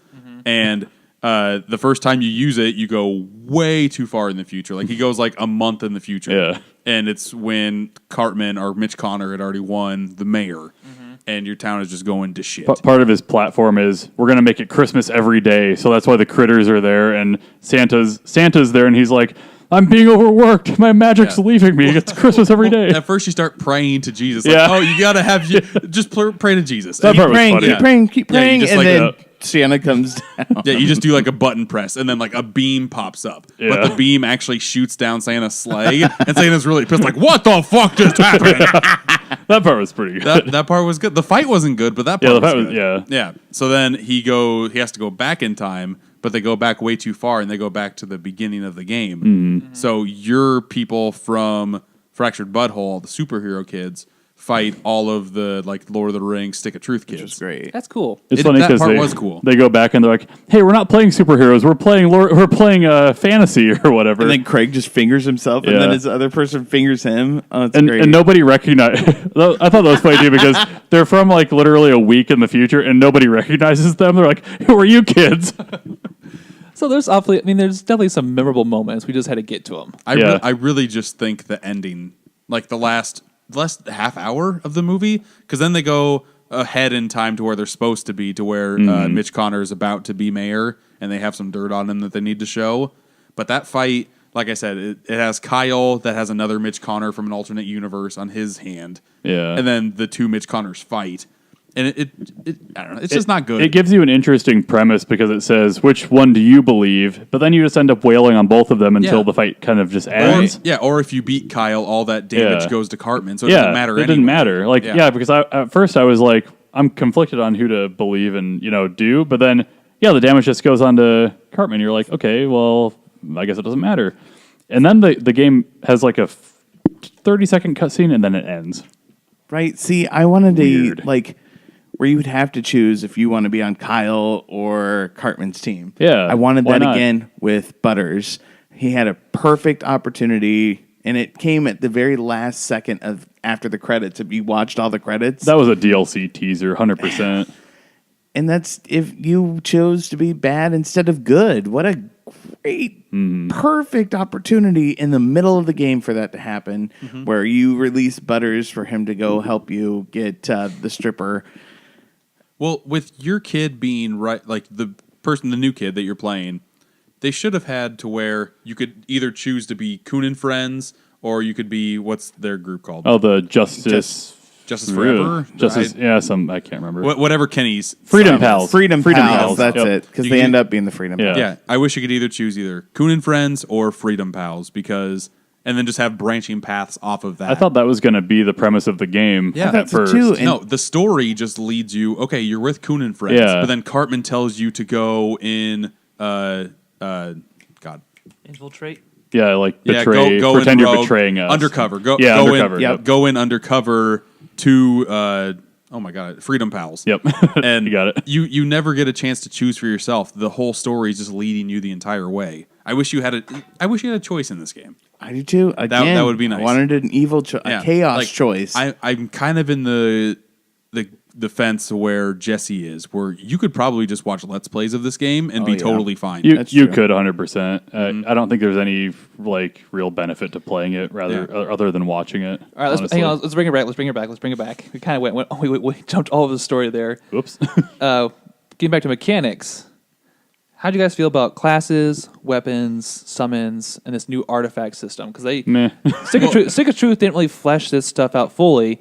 [SPEAKER 7] and the first time you use it, you go way too far in the future. Like he goes like a month in the future.
[SPEAKER 9] Yeah.
[SPEAKER 7] And it's when Cartman or Mitch Connor had already won the mayor, and your town is just going to shit.
[SPEAKER 9] Part of his platform is we're going to make it Christmas every day, so that's why the critters are there and Santa's there, and he's like, I'm being overworked. My magic's leaving me. It's Christmas every day.
[SPEAKER 7] At first, you start praying to Jesus. Like,
[SPEAKER 9] Yeah.
[SPEAKER 7] oh, you gotta have just pray to Jesus.
[SPEAKER 9] That
[SPEAKER 7] And
[SPEAKER 9] part was
[SPEAKER 1] praying,
[SPEAKER 9] funny.
[SPEAKER 1] keep praying, keep
[SPEAKER 7] Yeah, you
[SPEAKER 1] praying,
[SPEAKER 7] just
[SPEAKER 1] and
[SPEAKER 7] like
[SPEAKER 1] then
[SPEAKER 9] a-
[SPEAKER 1] Santa comes down.
[SPEAKER 7] yeah, you just do like a button press, and then like a beam pops up.
[SPEAKER 9] Yeah.
[SPEAKER 7] But the beam actually shoots down Santa's sleigh, and Santa's really pissed. Like, what the fuck just happened?
[SPEAKER 9] That part was pretty good.
[SPEAKER 7] that part was good. The fight wasn't good, but that
[SPEAKER 9] Yeah,
[SPEAKER 7] part
[SPEAKER 9] the
[SPEAKER 7] was
[SPEAKER 9] fight
[SPEAKER 7] good.
[SPEAKER 9] was-
[SPEAKER 7] Yeah. So then he has to go back in time, but they go back way too far, and they go back to the beginning of the game.
[SPEAKER 9] Mm-hmm.
[SPEAKER 7] So your people from Fractured Butthole, the superhero kids, fight all of the like Lord of the Rings Stick of Truth kids.
[SPEAKER 1] Which was great.
[SPEAKER 6] That's cool.
[SPEAKER 9] It's
[SPEAKER 7] It-
[SPEAKER 9] funny
[SPEAKER 7] that
[SPEAKER 9] because
[SPEAKER 7] part was cool.
[SPEAKER 9] they go back and they're like, "Hey, we're not playing superheroes. We're playing fantasy or whatever."
[SPEAKER 1] And then Craig just fingers himself, and
[SPEAKER 9] Yeah.
[SPEAKER 1] then his other person fingers him. Oh, it's
[SPEAKER 9] and,
[SPEAKER 1] great.
[SPEAKER 9] and nobody recognized. I thought that was funny too because they're from like literally a week in the future, and nobody recognizes them. They're like, "Who are you kids?"
[SPEAKER 6] So there's there's definitely some memorable moments. We just had to get to them.
[SPEAKER 9] Yeah.
[SPEAKER 7] I really just think the ending, like the last half hour of the movie, because then they go ahead in time to where they're supposed to be, to where Mitch Connor is about to be mayor, and they have some dirt on him that they need to show. But that fight, like I said, it has Kyle that has another Mitch Connor from an alternate universe on his hand.
[SPEAKER 9] Yeah.
[SPEAKER 7] And then the two Mitch Connors fight. And it I don't know, it's just not good.
[SPEAKER 9] It gives you an interesting premise because it says, which one do you believe? But then you just end up wailing on both of them until
[SPEAKER 7] Yeah.
[SPEAKER 9] the fight kind of just ends.
[SPEAKER 7] or if you beat Kyle, all that damage
[SPEAKER 9] Yeah.
[SPEAKER 7] goes to Cartman, so it doesn't matter
[SPEAKER 9] it
[SPEAKER 7] anyway.
[SPEAKER 9] didn't matter. Like,
[SPEAKER 7] Yeah.
[SPEAKER 9] yeah, because at first I was like, I'm conflicted on who to believe and, do. But then, the damage just goes on to Cartman. You're like, okay, well, I guess it doesn't matter. And then the game has like a 30-second cutscene and then it ends.
[SPEAKER 1] Right. See, I wanted
[SPEAKER 9] Weird.
[SPEAKER 1] to like where you would have to choose if you want to be on Kyle or Cartman's team.
[SPEAKER 9] Yeah,
[SPEAKER 1] I wanted
[SPEAKER 9] why
[SPEAKER 1] that
[SPEAKER 9] not?
[SPEAKER 1] again with Butters. He had a perfect opportunity, and it came at the very last second of after the credits. If you watched all the credits,
[SPEAKER 9] That was a DLC teaser, 100%.
[SPEAKER 1] and that's if you chose to be bad instead of good. What a great, perfect opportunity in the middle of the game for that to happen, where you release Butters for him to go help you get the stripper.
[SPEAKER 7] Well, with your kid being right, like the new kid that you're playing, they should have had to where you could either choose to be Coon and Friends, or you could be, what's their group called?
[SPEAKER 9] Oh, the Justice
[SPEAKER 7] Forever?
[SPEAKER 9] Justice,
[SPEAKER 7] Right?
[SPEAKER 9] yeah, I can't remember.
[SPEAKER 7] Whatever Kenny's.
[SPEAKER 9] Freedom
[SPEAKER 7] son is.
[SPEAKER 9] Pals.
[SPEAKER 1] Freedom Pals, that's
[SPEAKER 9] Yep.
[SPEAKER 1] it. Because
[SPEAKER 7] You
[SPEAKER 1] they
[SPEAKER 7] can-
[SPEAKER 1] end up being the Freedom
[SPEAKER 9] Yeah.
[SPEAKER 1] Pals.
[SPEAKER 7] Yeah, I wish you could either choose either Coon and Friends or Freedom Pals, and then just have branching paths off of that.
[SPEAKER 9] I thought that was going to be the premise of the game
[SPEAKER 7] Yeah.
[SPEAKER 9] at
[SPEAKER 7] That's
[SPEAKER 1] it
[SPEAKER 9] first.
[SPEAKER 1] too. And-
[SPEAKER 7] No, the story just leads you. Okay, you're with Coon and Friends,
[SPEAKER 9] Yeah.
[SPEAKER 7] but then Cartman tells you to go in. God,
[SPEAKER 8] Infiltrate.
[SPEAKER 9] Yeah, like
[SPEAKER 7] yeah,
[SPEAKER 9] betray,
[SPEAKER 7] go
[SPEAKER 9] pretend
[SPEAKER 7] in
[SPEAKER 9] you're
[SPEAKER 7] rogue,
[SPEAKER 9] betraying us.
[SPEAKER 7] undercover. Go
[SPEAKER 9] undercover.
[SPEAKER 7] in,
[SPEAKER 9] Yep.
[SPEAKER 7] go in undercover to. Oh my God, Freedom Pals.
[SPEAKER 9] Yep.
[SPEAKER 7] And
[SPEAKER 9] You got it.
[SPEAKER 7] You never get a chance to choose for yourself. The whole story is just leading you the entire way. I wish you had a choice in this game.
[SPEAKER 1] I do too. Again,
[SPEAKER 7] that would be nice.
[SPEAKER 1] I wanted an evil, a chaos
[SPEAKER 7] like,
[SPEAKER 1] choice.
[SPEAKER 7] I'm kind of in the fence where Jesse is, where you could probably just watch Let's Plays of this game and be
[SPEAKER 1] yeah.
[SPEAKER 7] totally fine.
[SPEAKER 9] You
[SPEAKER 1] That's
[SPEAKER 9] you
[SPEAKER 1] true.
[SPEAKER 9] could 100%. I don't think there's any like real benefit to playing it, other than watching it.
[SPEAKER 6] All right, let's
[SPEAKER 9] honestly.
[SPEAKER 6] hang on. Let's bring it back. We kind of we jumped all over the story there.
[SPEAKER 9] Oops.
[SPEAKER 6] Getting back to mechanics, how do you guys feel about classes, weapons, summons, and this new artifact system? Because
[SPEAKER 9] Meh.
[SPEAKER 6] Stick of Truth didn't really flesh this stuff out fully,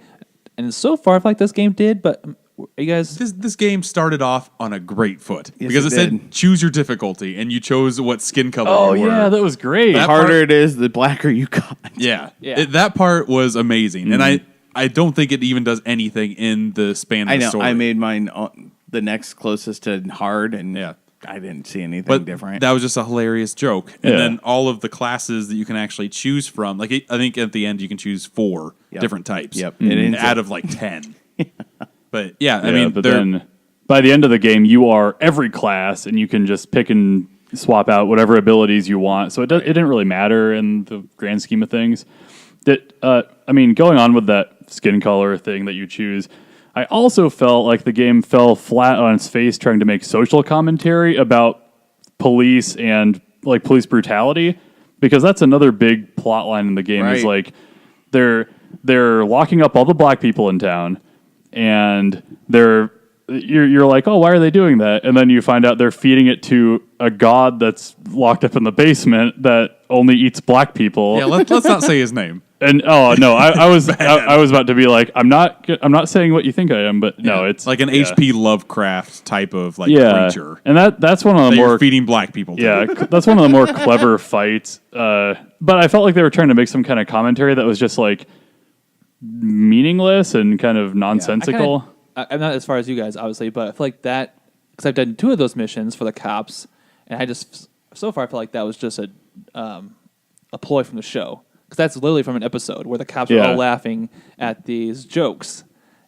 [SPEAKER 6] and so far I feel like this game did. But are you guys?
[SPEAKER 7] This game started off on a great foot
[SPEAKER 1] Yes,
[SPEAKER 7] because
[SPEAKER 1] it
[SPEAKER 7] it said
[SPEAKER 1] did.
[SPEAKER 7] choose your difficulty, and you chose what skin color
[SPEAKER 9] Oh
[SPEAKER 7] you were.
[SPEAKER 9] yeah, that was great.
[SPEAKER 1] the
[SPEAKER 7] that
[SPEAKER 1] harder
[SPEAKER 7] part-
[SPEAKER 1] it is, the blacker you got.
[SPEAKER 7] Yeah,
[SPEAKER 6] Yeah.
[SPEAKER 7] that part was amazing, and I don't think it even does anything in the span of
[SPEAKER 1] I
[SPEAKER 7] the
[SPEAKER 1] know.
[SPEAKER 7] story.
[SPEAKER 1] I made mine the next closest to hard, and
[SPEAKER 7] Yeah.
[SPEAKER 1] I didn't see anything
[SPEAKER 7] but
[SPEAKER 1] different.
[SPEAKER 7] that was just a hilarious joke. And
[SPEAKER 9] Yeah.
[SPEAKER 7] then all of the classes that you can actually choose from, like I think at the end you can choose 4
[SPEAKER 1] Yep.
[SPEAKER 7] different types.
[SPEAKER 1] Yep. It ends
[SPEAKER 7] out
[SPEAKER 1] up-
[SPEAKER 7] of like 10. But yeah, I
[SPEAKER 9] Yeah,
[SPEAKER 7] mean,
[SPEAKER 9] but
[SPEAKER 7] they're-
[SPEAKER 9] then by the end of the game, you are every class, and you can just pick and swap out whatever abilities you want. So it didn't really matter in the grand scheme of things. Going on with that skin color thing that you choose, I also felt like the game fell flat on its face trying to make social commentary about police and like police brutality, because that's another big plot line in the game. Is like they're locking up all the black people in town, and you're like, oh, why are they doing that? And then you find out they're feeding it to a god that's locked up in the basement that only eats black people.
[SPEAKER 7] Yeah, let's not say his name.
[SPEAKER 9] And I was about to be like, I'm not saying what you think I am, but no, it's
[SPEAKER 7] like an H.P. Lovecraft type of creature.
[SPEAKER 9] And that's one of the more
[SPEAKER 7] feeding black people.
[SPEAKER 9] Yeah, that's one of the more clever fights. But I felt like they were trying to make some kind of commentary that was just like meaningless and kind of nonsensical.
[SPEAKER 6] I'm not as far as you guys, obviously, but I feel like that, because I've done 2 of those missions for the cops, and I just, so far I feel like that was just a ploy from the show. Because that's literally from an episode where the cops are all laughing at these jokes.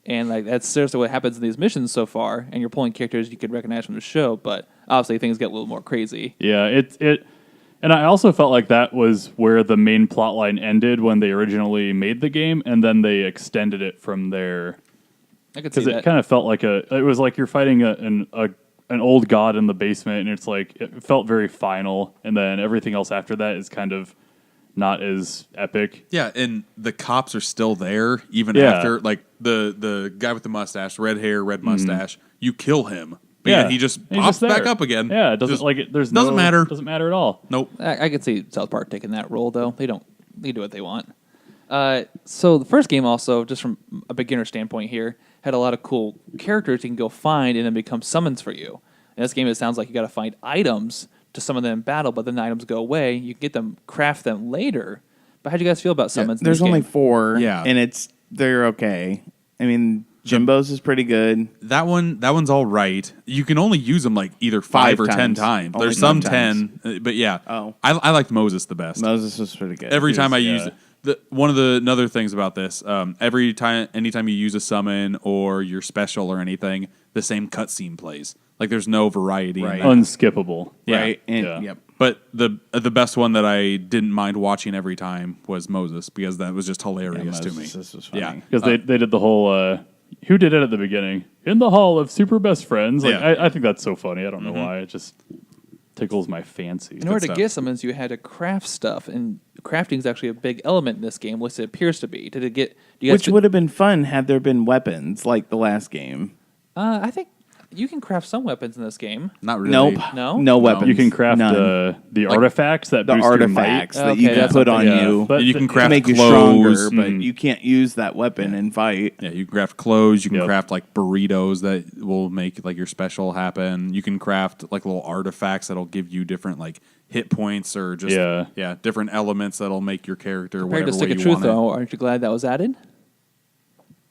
[SPEAKER 6] And like that's seriously what happens in these missions so far, and you're pulling characters you could recognize from the show, but obviously things get a little more crazy.
[SPEAKER 9] Yeah, and I also felt like that was where the main plot line ended when they originally made the game, and then they extended it from there.
[SPEAKER 6] I could see that.
[SPEAKER 9] Because it kind of felt like it was like you're fighting an old god in the basement, and it's like it felt very final, and then everything else after that is kind of not as epic.
[SPEAKER 7] Yeah, and the cops are still there even after, like the guy with the mustache, red hair, red mustache. You kill him, but yet he just pops back up again.
[SPEAKER 9] Yeah, it doesn't
[SPEAKER 7] doesn't matter.
[SPEAKER 9] Doesn't matter at all.
[SPEAKER 7] Nope.
[SPEAKER 6] I could see South Park taking that role though. They do what they want. So the first game also, just from a beginner standpoint here, had a lot of cool characters you can go find and then become summons for you. In this game, it sounds like you got to find items to summon them in battle, but then the items go away. You can get them, craft them later. But how do you guys feel about summons?
[SPEAKER 1] There's only 4,
[SPEAKER 7] Yeah.
[SPEAKER 1] and they're okay. I mean, Jimbo's is pretty good.
[SPEAKER 7] That one's all right. You can only use them like either 5 or 10 times.
[SPEAKER 1] Only
[SPEAKER 7] There's some
[SPEAKER 1] 10,
[SPEAKER 7] 10, but yeah.
[SPEAKER 1] Oh.
[SPEAKER 7] I liked Moses the best.
[SPEAKER 1] Moses was pretty good.
[SPEAKER 7] Every time I use it. One of the other things about this, anytime you use a summon or you're special or anything, the same cutscene plays. Like there's no variety.
[SPEAKER 1] Right.
[SPEAKER 9] Unskippable.
[SPEAKER 7] Yeah.
[SPEAKER 1] Right? And,
[SPEAKER 9] Yeah.
[SPEAKER 1] Yep.
[SPEAKER 7] But the best one that I didn't mind watching every time was Moses, because that was just hilarious to me.
[SPEAKER 1] Moses was funny.
[SPEAKER 7] Yeah.
[SPEAKER 9] Because they did the whole who did it at the beginning in the hall of super best friends. Like
[SPEAKER 7] Yeah.
[SPEAKER 9] I think that's so funny. I don't know why. It just tickles my fancy.
[SPEAKER 6] In order to
[SPEAKER 7] stuff.
[SPEAKER 6] get summons, you had to craft stuff, and crafting is actually a big element in this game, which it appears to be. Did it get? Do you guys
[SPEAKER 1] Which would have been fun had there been weapons like the last game.
[SPEAKER 6] I think you can craft some weapons in this game.
[SPEAKER 7] Not really.
[SPEAKER 1] Nope.
[SPEAKER 6] No?
[SPEAKER 1] No weapons.
[SPEAKER 9] You can craft
[SPEAKER 1] None.
[SPEAKER 9] the artifacts that
[SPEAKER 1] The
[SPEAKER 9] boost
[SPEAKER 1] artifacts
[SPEAKER 9] your
[SPEAKER 1] that
[SPEAKER 6] Okay,
[SPEAKER 1] you can
[SPEAKER 6] that's
[SPEAKER 1] put
[SPEAKER 6] something,
[SPEAKER 1] on
[SPEAKER 9] yeah.
[SPEAKER 1] you
[SPEAKER 9] But
[SPEAKER 7] You can
[SPEAKER 1] to
[SPEAKER 7] craft
[SPEAKER 1] make you
[SPEAKER 7] clothes.
[SPEAKER 1] stronger, but you can't use that weapon and fight.
[SPEAKER 7] Yeah, you can craft clothes. You can
[SPEAKER 9] Yep.
[SPEAKER 7] craft like burritos that will make like your special happen. You can craft like little artifacts that'll give you different like hit points or just different elements that'll make your character
[SPEAKER 6] Compared
[SPEAKER 7] whatever
[SPEAKER 6] to Stick
[SPEAKER 7] way
[SPEAKER 6] of
[SPEAKER 7] you
[SPEAKER 6] Truth,
[SPEAKER 7] want it.
[SPEAKER 6] though, aren't you glad that was added?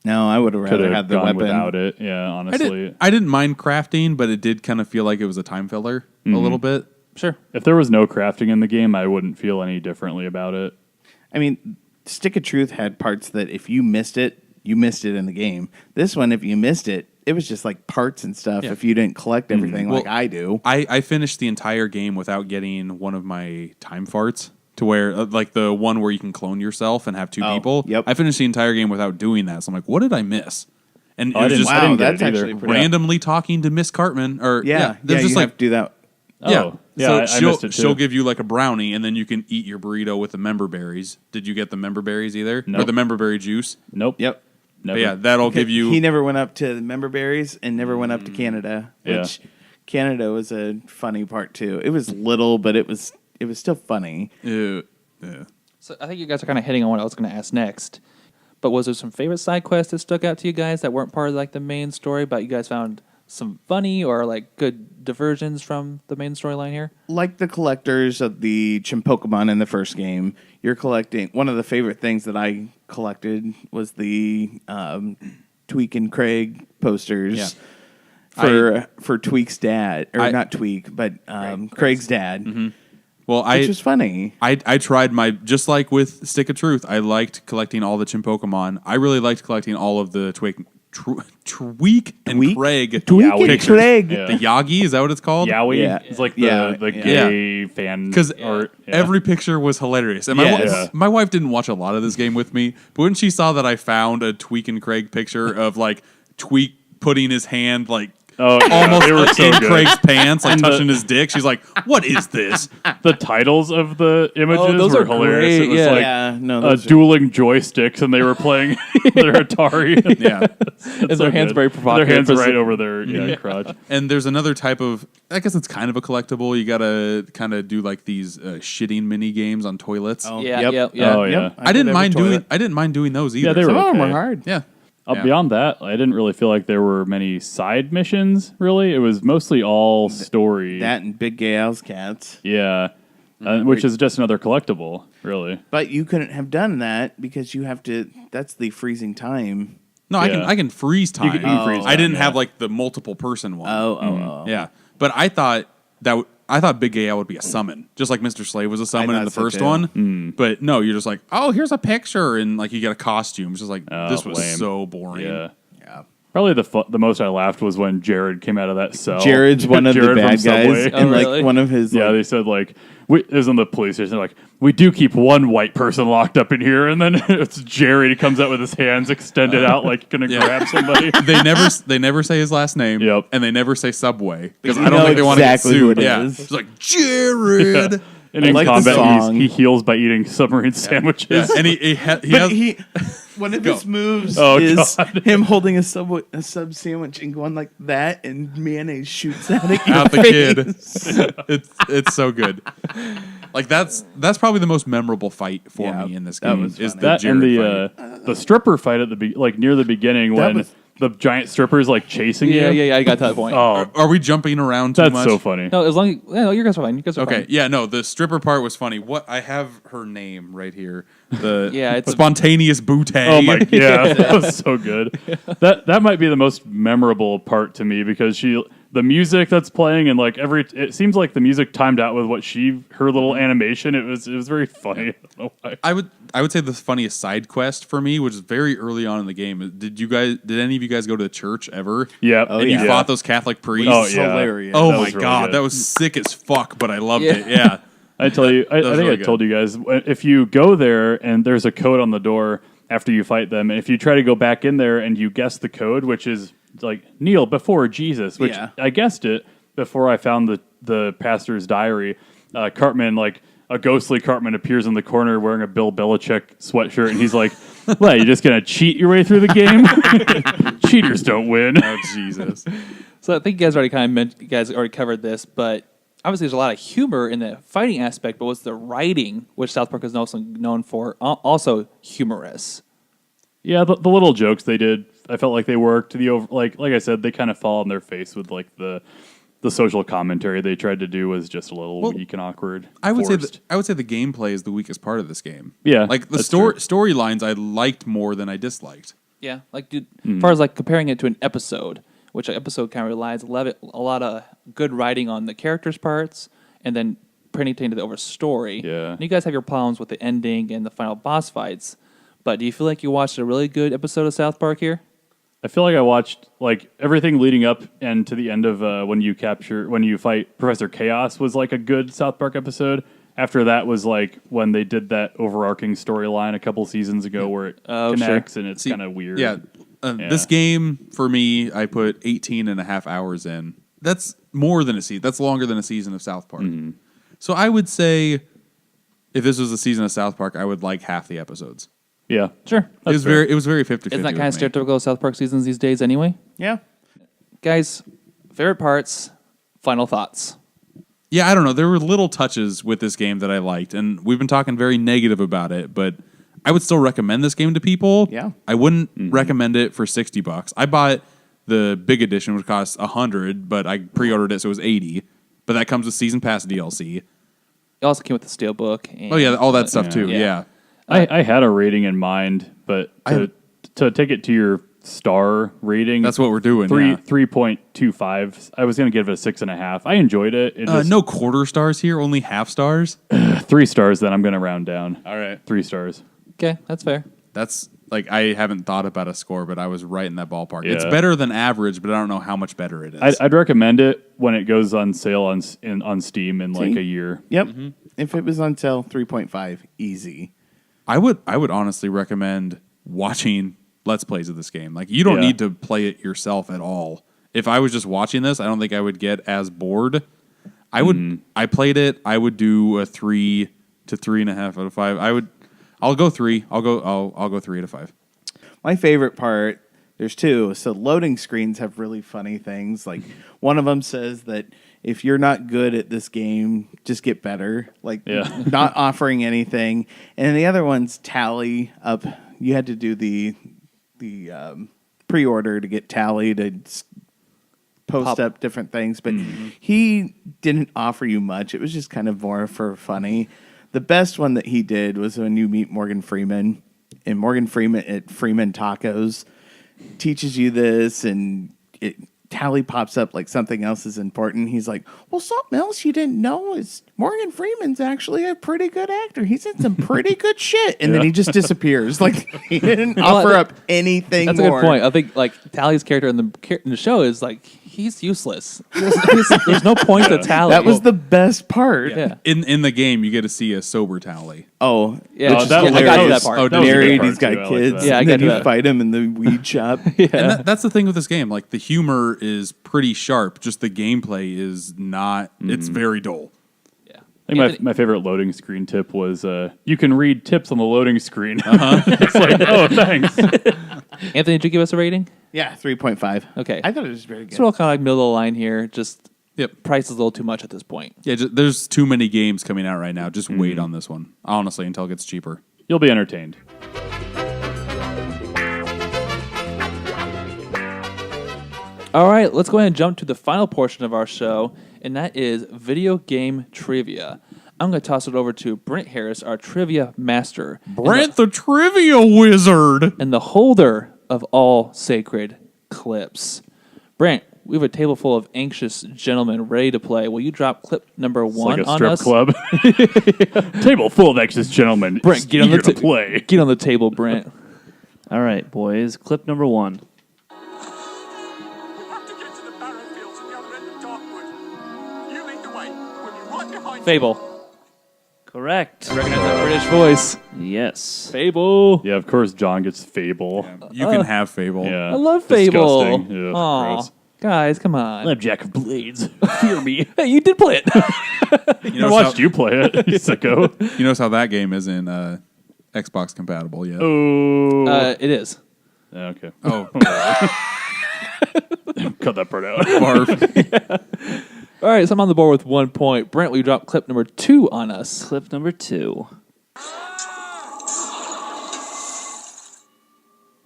[SPEAKER 1] No, I would have
[SPEAKER 9] Could
[SPEAKER 1] rather
[SPEAKER 9] have
[SPEAKER 1] had the
[SPEAKER 9] gone
[SPEAKER 1] weapon.
[SPEAKER 9] without it. Yeah, honestly.
[SPEAKER 7] I didn't mind crafting, but it did kind of feel like it was a time filler a little bit.
[SPEAKER 6] Sure.
[SPEAKER 9] If there was no crafting in the game, I wouldn't feel any differently about it.
[SPEAKER 1] I mean, Stick of Truth had parts that if you missed it in the game. This one, if you missed it, it was just like parts and stuff.
[SPEAKER 7] Yeah.
[SPEAKER 1] If you didn't collect everything like
[SPEAKER 7] Well,
[SPEAKER 1] I do.
[SPEAKER 7] I finished the entire game without getting one of my time farts. To where, like the one where you can clone yourself and have 2 people.
[SPEAKER 1] Yep.
[SPEAKER 7] I finished the entire game without doing that. So I'm like, what did I miss? And it
[SPEAKER 9] I
[SPEAKER 7] was
[SPEAKER 9] didn't-
[SPEAKER 7] just
[SPEAKER 9] I didn't get
[SPEAKER 1] that's
[SPEAKER 9] it either.
[SPEAKER 1] actually pretty.
[SPEAKER 7] randomly talking to Miss Cartman. Or
[SPEAKER 1] Yeah,
[SPEAKER 7] there's
[SPEAKER 1] you
[SPEAKER 7] just like
[SPEAKER 1] have to do that.
[SPEAKER 9] Oh, yeah,
[SPEAKER 7] so
[SPEAKER 9] I
[SPEAKER 7] she'll,
[SPEAKER 9] missed it too.
[SPEAKER 7] she'll give you like a brownie, and then you can eat your burrito with the member berries. Did you get the member berries either? Or
[SPEAKER 9] Nope.
[SPEAKER 7] the member berry juice?
[SPEAKER 9] Nope.
[SPEAKER 1] Yep.
[SPEAKER 9] Never.
[SPEAKER 7] But yeah, that'll give you.
[SPEAKER 1] He never went up to the member berries and never went up to Canada.
[SPEAKER 9] Yeah.
[SPEAKER 1] Which Canada was a funny part too. It was little, but it was still funny.
[SPEAKER 7] Yeah.
[SPEAKER 6] So I think you guys are kind of hitting on what I was going to ask next. But was there some favorite side quests that stuck out to you guys that weren't part of like the main story, but you guys found some funny or like good diversions from the main storyline here?
[SPEAKER 1] Like the collectors of the Chimpokemon in the first game, you're collecting. One of the favorite things that I collected was the Tweak and Craig posters for Tweak's dad, or not Tweak, but Craig's dad.
[SPEAKER 7] Well,
[SPEAKER 1] Which was funny.
[SPEAKER 7] I tried just like with Stick of Truth, I liked collecting all the Chimpokemon. I really liked collecting all of the Tweak and Craig.
[SPEAKER 1] Tweak and
[SPEAKER 7] pictures.
[SPEAKER 1] Craig.
[SPEAKER 9] Yeah.
[SPEAKER 7] The Yagi, is that what it's called?
[SPEAKER 9] Yowie.
[SPEAKER 1] Yeah.
[SPEAKER 9] It's like
[SPEAKER 1] Yeah.
[SPEAKER 9] the gay fan
[SPEAKER 7] Because
[SPEAKER 9] art. Yeah.
[SPEAKER 7] every picture was hilarious. And
[SPEAKER 1] Yes.
[SPEAKER 7] my wife didn't watch a lot of this game with me, but when she saw that I found a Tweak and Craig picture of like Tweak putting his hand like almost
[SPEAKER 9] they were so
[SPEAKER 7] in
[SPEAKER 9] good.
[SPEAKER 7] Craig's pants, like
[SPEAKER 9] And
[SPEAKER 7] touching his dick, she's like, "What is this?"
[SPEAKER 9] The titles of the images
[SPEAKER 6] those
[SPEAKER 9] were
[SPEAKER 6] are
[SPEAKER 9] hilarious.
[SPEAKER 6] great,
[SPEAKER 9] It was
[SPEAKER 6] yeah.
[SPEAKER 9] like
[SPEAKER 1] Yeah, no, those are-
[SPEAKER 9] dueling joysticks, and they were playing their Atari.
[SPEAKER 7] Yeah.
[SPEAKER 6] And their hands very provocative.
[SPEAKER 9] Their hands
[SPEAKER 6] for
[SPEAKER 9] right
[SPEAKER 6] some-
[SPEAKER 9] over their crotch.
[SPEAKER 7] And there's another type of, I guess it's kind of a collectible. You gotta kind of do like these shitting mini games on toilets.
[SPEAKER 1] Oh,
[SPEAKER 6] Yeah,
[SPEAKER 1] yep.
[SPEAKER 6] yeah, yeah.
[SPEAKER 9] Oh yeah.
[SPEAKER 1] Yep.
[SPEAKER 7] I didn't
[SPEAKER 1] did
[SPEAKER 7] mind
[SPEAKER 1] every
[SPEAKER 7] doing.
[SPEAKER 1] toilet.
[SPEAKER 7] I didn't mind doing those either.
[SPEAKER 9] Yeah, they were
[SPEAKER 1] Some of them
[SPEAKER 9] okay.
[SPEAKER 1] were hard.
[SPEAKER 7] Yeah. Yeah.
[SPEAKER 9] Beyond that, I didn't really feel like there were many side missions. Really, it was mostly all story.
[SPEAKER 1] That and Big Gay Al's Cats.
[SPEAKER 9] Yeah, which is just another collectible, really.
[SPEAKER 1] But you couldn't have done that because you have to. That's the freezing time.
[SPEAKER 7] No,
[SPEAKER 9] Yeah.
[SPEAKER 7] I can freeze time.
[SPEAKER 9] You can freeze
[SPEAKER 7] I
[SPEAKER 9] time,
[SPEAKER 7] didn't
[SPEAKER 9] yeah.
[SPEAKER 7] have like the multiple person one.
[SPEAKER 1] Oh.
[SPEAKER 7] Yeah, but I thought I thought Big Gay Al would be a summon, just like Mr. Slave was a summon in
[SPEAKER 1] thought
[SPEAKER 7] the
[SPEAKER 1] so
[SPEAKER 7] first
[SPEAKER 1] too.
[SPEAKER 7] one. But no, you're just like, oh, here's a picture, and like you get a costume. It's just like
[SPEAKER 9] Oh,
[SPEAKER 7] this was
[SPEAKER 9] lame.
[SPEAKER 7] so boring.
[SPEAKER 9] Yeah.
[SPEAKER 1] Yeah.
[SPEAKER 9] Probably the most I laughed was when Jared came out of that cell.
[SPEAKER 1] Jared's one of the
[SPEAKER 9] Jared from
[SPEAKER 1] bad guys,
[SPEAKER 9] Subway.
[SPEAKER 1] and like
[SPEAKER 6] really?
[SPEAKER 1] one of his.
[SPEAKER 9] Yeah,
[SPEAKER 1] like,
[SPEAKER 9] they said like it was in the police station. They're like, we do keep one white person locked up in here, and then it's Jared. He comes out with his hands extended out, like gonna grab somebody.
[SPEAKER 7] They never say his last name.
[SPEAKER 9] Yep.
[SPEAKER 7] And they never say Subway because
[SPEAKER 1] You
[SPEAKER 7] I don't
[SPEAKER 1] know
[SPEAKER 7] think they want to
[SPEAKER 1] exactly
[SPEAKER 7] get
[SPEAKER 1] who
[SPEAKER 7] sued.
[SPEAKER 1] it
[SPEAKER 7] Yeah,
[SPEAKER 1] is.
[SPEAKER 7] it's like Jared.
[SPEAKER 9] And in
[SPEAKER 1] like the
[SPEAKER 9] combat,
[SPEAKER 1] song.
[SPEAKER 9] he heals by eating submarine sandwiches.
[SPEAKER 7] And he
[SPEAKER 1] But
[SPEAKER 7] has
[SPEAKER 1] one of his moves
[SPEAKER 9] Oh,
[SPEAKER 1] is
[SPEAKER 9] God.
[SPEAKER 1] him holding a sub sandwich and going like that, and mayonnaise shoots out at your
[SPEAKER 7] out the
[SPEAKER 1] face.
[SPEAKER 7] kid. It's so good. Like that's probably the most memorable fight for
[SPEAKER 1] Yeah,
[SPEAKER 7] me in this
[SPEAKER 1] that
[SPEAKER 7] game.
[SPEAKER 1] was
[SPEAKER 7] Is
[SPEAKER 1] funny.
[SPEAKER 7] the
[SPEAKER 9] That and
[SPEAKER 7] Jared
[SPEAKER 9] the
[SPEAKER 7] fight.
[SPEAKER 9] the stripper fight at the near the beginning when
[SPEAKER 1] was-
[SPEAKER 9] the giant stripper's like chasing
[SPEAKER 6] Yeah,
[SPEAKER 9] you.
[SPEAKER 6] yeah, I got to that point.
[SPEAKER 9] Oh,
[SPEAKER 7] Are we jumping around too
[SPEAKER 9] that's
[SPEAKER 7] much?
[SPEAKER 9] so funny.
[SPEAKER 6] No, as long as you guys are fine. You guys are
[SPEAKER 7] Okay,
[SPEAKER 6] fine.
[SPEAKER 7] yeah, no, the stripper part was funny. What I have her name right here. The
[SPEAKER 6] Yeah, it's a-
[SPEAKER 7] spontaneous bootay.
[SPEAKER 9] Oh my yeah, that was so good. That might be the most memorable part to me because the music that's playing and like it seems like the music timed out with what her little animation. It was very funny. I don't know why.
[SPEAKER 7] I would say the funniest side quest for me, which is very early on in the game. Did any of you guys go to the church ever?
[SPEAKER 9] Yeah,
[SPEAKER 7] And you fought those Catholic priests?
[SPEAKER 9] Oh
[SPEAKER 1] It's
[SPEAKER 9] yeah,
[SPEAKER 1] hilarious.
[SPEAKER 7] Oh
[SPEAKER 9] That
[SPEAKER 7] my
[SPEAKER 9] was really
[SPEAKER 7] god,
[SPEAKER 9] good.
[SPEAKER 7] that was sick as fuck, but I loved
[SPEAKER 6] Yeah.
[SPEAKER 7] it. Yeah.
[SPEAKER 9] I tell you, I
[SPEAKER 7] was
[SPEAKER 9] think
[SPEAKER 7] really
[SPEAKER 9] I
[SPEAKER 7] good.
[SPEAKER 9] told you guys if you go there and there's a code on the door after you fight them, and if you try to go back in there and you guess the code, which is like kneel before Jesus, which
[SPEAKER 1] Yeah.
[SPEAKER 9] I guessed it before I found the pastor's diary. Cartman, like a ghostly Cartman, appears in the corner wearing a Bill Belichick sweatshirt, and he's like, "What? You just gonna cheat your way through the game? Cheaters don't win."
[SPEAKER 7] Oh Jesus.
[SPEAKER 6] So I think you guys already covered this, but obviously there's a lot of humor in the fighting aspect, but what's the writing, which South Park is also known for, also humorous.
[SPEAKER 9] Yeah, the little jokes they did, I felt like they worked. Like I said, they kind of fall on their face with like the social commentary they tried to do was just a little weak and awkward.
[SPEAKER 7] I would
[SPEAKER 9] forced.
[SPEAKER 7] say the gameplay is the weakest part of this game.
[SPEAKER 9] Yeah,
[SPEAKER 7] Like the
[SPEAKER 9] that's true.
[SPEAKER 7] storylines I liked more than I disliked.
[SPEAKER 6] Yeah, like dude, as far as like comparing it to an episode, which an episode kind of relies a lot of good writing on the characters' parts, and then printing to the over story.
[SPEAKER 9] Yeah.
[SPEAKER 6] And you guys have your problems with the ending and the final boss fights, but do you feel like you watched a really good episode of South Park here?
[SPEAKER 9] I feel like I watched like everything leading up and to the end of when you fight Professor Chaos was like a good South Park episode. After that was like when they did that overarching storyline a couple seasons ago where it connects and it's kind of weird.
[SPEAKER 7] Yeah. This game, for me, I put 18 and a half hours in. That's more than a season. That's longer than a season of South Park. So I would say if this was a season of South Park, I would like half the episodes.
[SPEAKER 9] Yeah, sure.
[SPEAKER 7] It was very 50-50.
[SPEAKER 6] Isn't that kind of stereotypical of South Park seasons these days anyway?
[SPEAKER 1] Yeah.
[SPEAKER 6] Guys, favorite parts, final thoughts.
[SPEAKER 7] Yeah, I don't know. There were little touches with this game that I liked, and we've been talking very negative about it, but I would still recommend this game to people.
[SPEAKER 1] Yeah.
[SPEAKER 7] I wouldn't recommend it for $60. I bought the big edition, which costs $100, but I pre-ordered it, so it was $80. But that comes with Season Pass DLC.
[SPEAKER 6] It also came with the Steelbook. And,
[SPEAKER 7] Oh, yeah, all that stuff, too.
[SPEAKER 6] Yeah.
[SPEAKER 7] Yeah.
[SPEAKER 9] I had a rating in mind, but to take it to your star rating,
[SPEAKER 7] That's what we're doing,
[SPEAKER 9] 3.25. I was gonna give it a 6.5. I enjoyed it.
[SPEAKER 7] No quarter stars here, only half stars.
[SPEAKER 9] 3 stars. Then I'm gonna round down.
[SPEAKER 7] All right.
[SPEAKER 9] 3 stars.
[SPEAKER 6] Okay, that's fair.
[SPEAKER 7] That's like I haven't thought about a score, but I was right in that ballpark. It's
[SPEAKER 9] Yeah.
[SPEAKER 7] better than average, but I don't know how much better it is.
[SPEAKER 9] I'd recommend it when it goes on sale on Steam in like
[SPEAKER 1] See?
[SPEAKER 9] a year.
[SPEAKER 1] Yep. If it was on sale, 3.5, easy.
[SPEAKER 7] I would honestly recommend watching Let's Plays of this game. Like you don't
[SPEAKER 9] Yeah.
[SPEAKER 7] need to play it yourself at all. If I was just watching this, I don't think I would get as bored. I would. I played it. I would do a 3 to 3.5 out of 5. I'll go 3. I'll go 3 out of 5.
[SPEAKER 1] My favorite part, there's two. So loading screens have really funny things. Like one of them says that if you're not good at this game, just get better. Like
[SPEAKER 9] Yeah.
[SPEAKER 1] not offering anything. And the other one's tally up. You had to do the pre-order to get tally to post up different things, but he didn't offer you much. It was just kind of more for funny. The best one that he did was when you meet Morgan Freeman, and Morgan Freeman at Freeman Tacos teaches you this, and tally pops up like something else is important. He's like, well, something else you didn't know is Morgan Freeman's actually a pretty good actor. He's in some pretty good shit. And then he just disappears. Like, he didn't offer up anything
[SPEAKER 6] That's
[SPEAKER 1] more.
[SPEAKER 6] a good point. I think like Tally's character in the show is like he's useless. There's no point to Tally.
[SPEAKER 1] That was the best part.
[SPEAKER 6] Yeah.
[SPEAKER 7] In the game, you get to see a sober Tally.
[SPEAKER 1] Oh,
[SPEAKER 6] Yeah,
[SPEAKER 1] which is
[SPEAKER 9] that was-
[SPEAKER 6] I got to
[SPEAKER 1] hilarious.
[SPEAKER 6] that part.
[SPEAKER 7] Oh,
[SPEAKER 9] That was a good
[SPEAKER 1] Married,
[SPEAKER 9] part
[SPEAKER 1] he's got
[SPEAKER 9] too. I like
[SPEAKER 1] kids.
[SPEAKER 9] that.
[SPEAKER 6] Yeah, I
[SPEAKER 1] and
[SPEAKER 6] got
[SPEAKER 1] then
[SPEAKER 6] to
[SPEAKER 1] you
[SPEAKER 6] that.
[SPEAKER 1] fight him in the weed shop.
[SPEAKER 7] And that's the thing with this game. Like the humor is pretty sharp. Just the gameplay is not. It's very dull.
[SPEAKER 6] Yeah.
[SPEAKER 9] I think
[SPEAKER 6] Anthony-
[SPEAKER 9] my favorite loading screen tip was you can read tips on the loading screen. It's like, oh, thanks.
[SPEAKER 6] Anthony, did you give us a rating?
[SPEAKER 1] Yeah, 3.5.
[SPEAKER 6] Okay.
[SPEAKER 1] I thought it was very good.
[SPEAKER 6] So we're all kind of like middle of the line here. Just
[SPEAKER 7] Yep.
[SPEAKER 6] price is a little too much at this point.
[SPEAKER 7] Yeah, there's too many games coming out right now. Just wait on this one, honestly, until it gets cheaper.
[SPEAKER 9] You'll be entertained.
[SPEAKER 6] All right, let's go ahead and jump to the final portion of our show, and that is video game trivia. I'm going to toss it over to Brent Harris, our trivia master,
[SPEAKER 7] Brent the Trivia Wizard.
[SPEAKER 6] and the holder of all sacred clips. Brent, we have a table full of anxious gentlemen ready to play. Will you drop clip number
[SPEAKER 9] It's
[SPEAKER 6] one
[SPEAKER 9] like a
[SPEAKER 6] on
[SPEAKER 9] strip
[SPEAKER 6] us?
[SPEAKER 9] club. Table full of anxious gentlemen.
[SPEAKER 6] Brent, get on the
[SPEAKER 9] eager to play.
[SPEAKER 6] Get on the table, Brent.
[SPEAKER 8] All right, boys. Clip number 1.
[SPEAKER 10] You have to get to the barrow fields at the other end of Darkwood. You lead the way. We'll be right behind you.
[SPEAKER 6] Fable.
[SPEAKER 8] Correct.
[SPEAKER 6] Recognize that British voice.
[SPEAKER 8] Yes.
[SPEAKER 6] Fable.
[SPEAKER 9] Yeah, of course, John gets Fable.
[SPEAKER 7] You can have Fable.
[SPEAKER 9] Yeah,
[SPEAKER 6] I love Fable.
[SPEAKER 9] Disgusting. Ugh,
[SPEAKER 6] Aw,
[SPEAKER 9] gross.
[SPEAKER 6] guys, come on.
[SPEAKER 9] I'm Jack of Blades. Fear me.
[SPEAKER 6] Hey, you did play it.
[SPEAKER 7] You
[SPEAKER 9] I
[SPEAKER 7] know
[SPEAKER 9] watched you play it, you sicko.
[SPEAKER 7] You notice how that game isn't Xbox compatible yet.
[SPEAKER 9] Oh.
[SPEAKER 6] It is.
[SPEAKER 9] Okay.
[SPEAKER 7] Oh,
[SPEAKER 9] Cut that part out.
[SPEAKER 7] barf.
[SPEAKER 6] All right, so I'm on the board with 1 point. Brent, will you drop clip number 2 on us?
[SPEAKER 8] Clip number 2.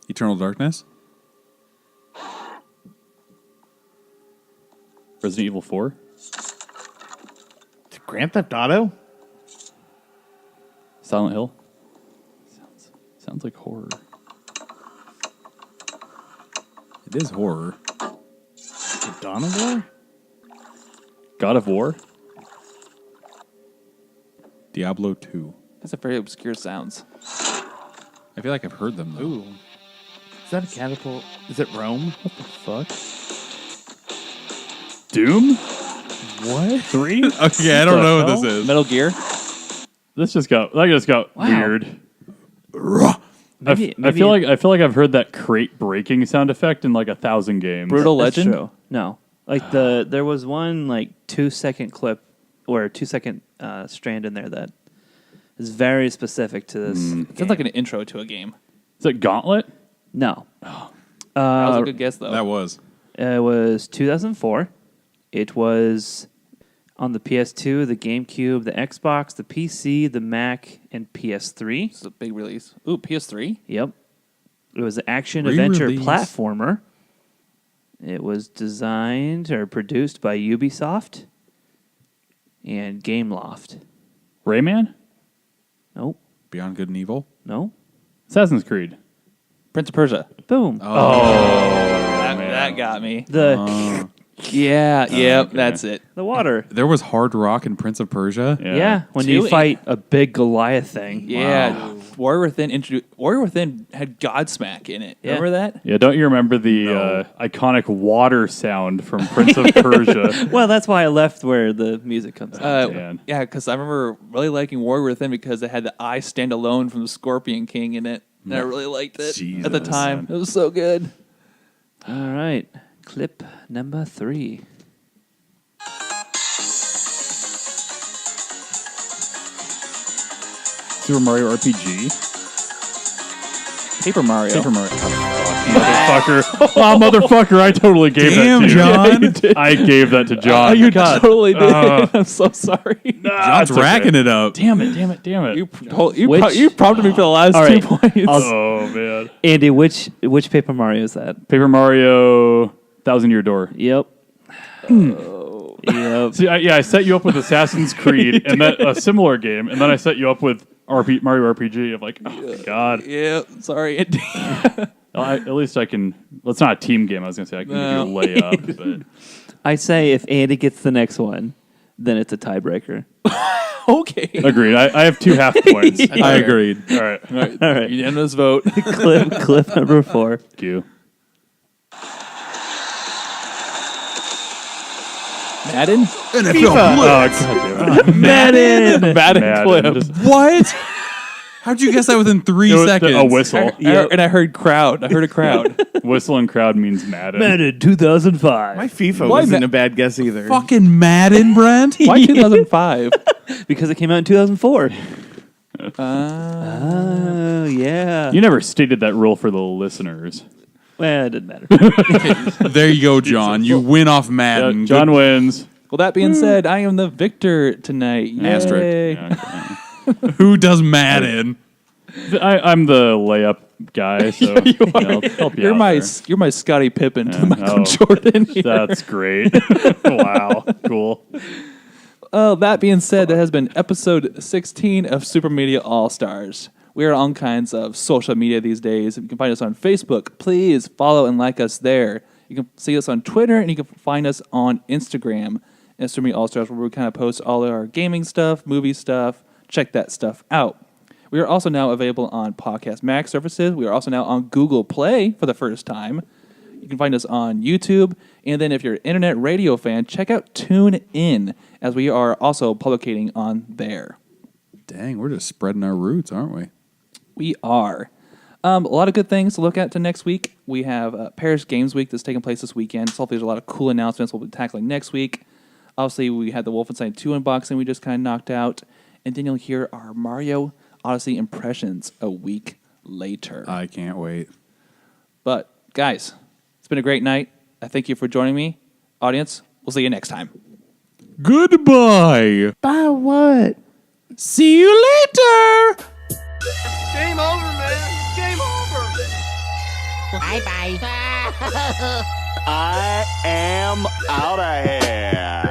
[SPEAKER 7] Eternal Darkness.
[SPEAKER 9] Resident Evil 4?
[SPEAKER 1] Grand Theft Auto?
[SPEAKER 9] Silent Hill? Sounds like horror.
[SPEAKER 7] It is horror.
[SPEAKER 1] The Dawn of War?
[SPEAKER 9] God of War?
[SPEAKER 7] Diablo 2.
[SPEAKER 6] That's a very obscure sounds.
[SPEAKER 7] I feel like I've heard them though.
[SPEAKER 1] Ooh. Is that a catapult? Is it Rome?
[SPEAKER 9] Fuck. Doom?
[SPEAKER 1] What?
[SPEAKER 9] 3?
[SPEAKER 7] Okay, I don't know what this is.
[SPEAKER 6] Metal Gear.
[SPEAKER 9] That just got weird.
[SPEAKER 8] Maybe-
[SPEAKER 9] I feel like I've heard that crate breaking sound effect in like 1,000 games.
[SPEAKER 6] Brutal
[SPEAKER 8] That's
[SPEAKER 6] Legend.
[SPEAKER 8] true. No. Like there was one like 2-second clip or 2-second strand in there that is very specific to this.
[SPEAKER 6] Sounds like an intro to a game.
[SPEAKER 9] Is it Gauntlet?
[SPEAKER 8] No.
[SPEAKER 6] That was a good guess, though.
[SPEAKER 7] That was.
[SPEAKER 8] It was 2004. It was on the PS2, the GameCube, the Xbox, the PC, the Mac, and PS3.
[SPEAKER 6] This is a big release. Ooh, PS3.
[SPEAKER 8] Yep. It was an action-adventure
[SPEAKER 7] Re-release.
[SPEAKER 8] platformer. It was designed or produced by Ubisoft and Gameloft.
[SPEAKER 9] Rayman?
[SPEAKER 8] Nope.
[SPEAKER 7] Beyond Good and Evil.
[SPEAKER 8] No.
[SPEAKER 9] Assassin's Creed.
[SPEAKER 6] Prince of Persia.
[SPEAKER 8] Boom.
[SPEAKER 6] That got me.
[SPEAKER 8] The
[SPEAKER 6] Yeah, that's it.
[SPEAKER 8] The water.
[SPEAKER 7] There was Hard Rock in Prince of Persia.
[SPEAKER 8] Yeah, when
[SPEAKER 6] Two
[SPEAKER 8] you fight a big Goliath thing.
[SPEAKER 6] Yeah, Warrior Within had Godsmack in it.
[SPEAKER 8] Yeah.
[SPEAKER 6] Remember that?
[SPEAKER 9] Yeah, don't you remember the iconic water sound from Prince of Persia?
[SPEAKER 8] Well, that's why I left where the music comes out.
[SPEAKER 9] Man.
[SPEAKER 6] Yeah, because I remember really liking Warrior Within because it had the I Stand Alone from the Scorpion King in it. And I really liked it at the time. It was so good.
[SPEAKER 8] All right. Clip number 3.
[SPEAKER 9] Super Mario RPG.
[SPEAKER 6] Paper Mario.
[SPEAKER 9] Motherfucker. Oh, motherfucker, I totally gave
[SPEAKER 7] Damn,
[SPEAKER 9] that to you.
[SPEAKER 7] John.
[SPEAKER 9] I gave that to John.
[SPEAKER 6] You totally did. I'm so sorry.
[SPEAKER 7] John's racking it up.
[SPEAKER 9] Damn it.
[SPEAKER 6] You
[SPEAKER 8] Which-
[SPEAKER 6] prompted me for the last
[SPEAKER 8] All right.
[SPEAKER 6] 2 points.
[SPEAKER 9] Oh, man.
[SPEAKER 8] Andy, which Paper Mario is that?
[SPEAKER 9] Paper Mario 1000-Year Door.
[SPEAKER 8] Yep. Yep.
[SPEAKER 9] See, I set you up with Assassin's Creed and then a similar game, and then I set you up with Mario RPG. I'm like, oh, my God.
[SPEAKER 6] Yeah, sorry.
[SPEAKER 9] At least I can. Well, it's not a team game. I was going to say I can give you a layup. But
[SPEAKER 8] I say if Andy gets the next one, then it's a tiebreaker.
[SPEAKER 6] Okay.
[SPEAKER 9] agreed. I have 2 half points.
[SPEAKER 7] I agreed.
[SPEAKER 9] All right.
[SPEAKER 8] All right.
[SPEAKER 6] Unanimous vote.
[SPEAKER 8] Clip number 4.
[SPEAKER 9] Thank you.
[SPEAKER 6] Madden?
[SPEAKER 7] NFL
[SPEAKER 9] Oh, God damn it.
[SPEAKER 8] Madden!
[SPEAKER 6] Madden clip.
[SPEAKER 9] Just-
[SPEAKER 7] What? How'd you guess that within 3
[SPEAKER 9] it was
[SPEAKER 7] seconds?
[SPEAKER 9] a whistle.
[SPEAKER 6] And I heard crowd. I heard a crowd.
[SPEAKER 9] Whistle and crowd means Madden.
[SPEAKER 8] Madden 2005.
[SPEAKER 1] My FIFA
[SPEAKER 6] Why
[SPEAKER 1] wasn't
[SPEAKER 6] Ma-
[SPEAKER 1] a bad guess either.
[SPEAKER 7] Fucking Madden, Brent.
[SPEAKER 6] Why 2005?
[SPEAKER 8] Because it came out in 2004. Oh, yeah.
[SPEAKER 9] You never stated that rule for the listeners.
[SPEAKER 8] Well, it didn't matter.
[SPEAKER 7] There you go, John. You win off Madden.
[SPEAKER 9] John wins.
[SPEAKER 6] Well, that being said, I am the victor tonight.
[SPEAKER 7] Asterisk.
[SPEAKER 6] Yay.
[SPEAKER 9] Yeah,
[SPEAKER 7] Good. Who does Madden?
[SPEAKER 9] I'm the layup guy, so I'll help you
[SPEAKER 6] You're
[SPEAKER 9] out
[SPEAKER 6] my
[SPEAKER 9] there.
[SPEAKER 6] you're my Scottie Pippen to Michael
[SPEAKER 9] Oh,
[SPEAKER 6] Jordan. Here.
[SPEAKER 9] That's great. Wow, cool.
[SPEAKER 6] Oh, that being said, that has been episode 16 of Super Media All Stars. We are on kinds of social media these days. You can find us on Facebook. Please follow and like us there. You can see us on Twitter, and you can find us on Instagram at Super Media All Stars, where we kind of post all of our gaming stuff, movie stuff. Check that stuff out. We are also now available on Podcast Max services. We are also now on Google Play for the first time. You can find us on YouTube. And then if you're an internet radio fan, check out TuneIn, as we are also publicating on there.
[SPEAKER 7] Dang, we're just spreading our roots, aren't we?
[SPEAKER 6] We are. A lot of good things to look at to next week. We have Paris Games Week that's taking place this weekend. So hopefully there's a lot of cool announcements we'll be tackling next week. Obviously, we had the Wolfenstein 2 unboxing we just kind of knocked out. And then you'll hear our Mario Odyssey impressions a week later.
[SPEAKER 7] I can't wait.
[SPEAKER 6] But, guys, it's been a great night. I thank you for joining me. Audience, we'll see you next time.
[SPEAKER 7] Goodbye.
[SPEAKER 1] Bye what?
[SPEAKER 7] See you later.
[SPEAKER 4] Game over, man. Game over.
[SPEAKER 2] Bye bye. I am out of here.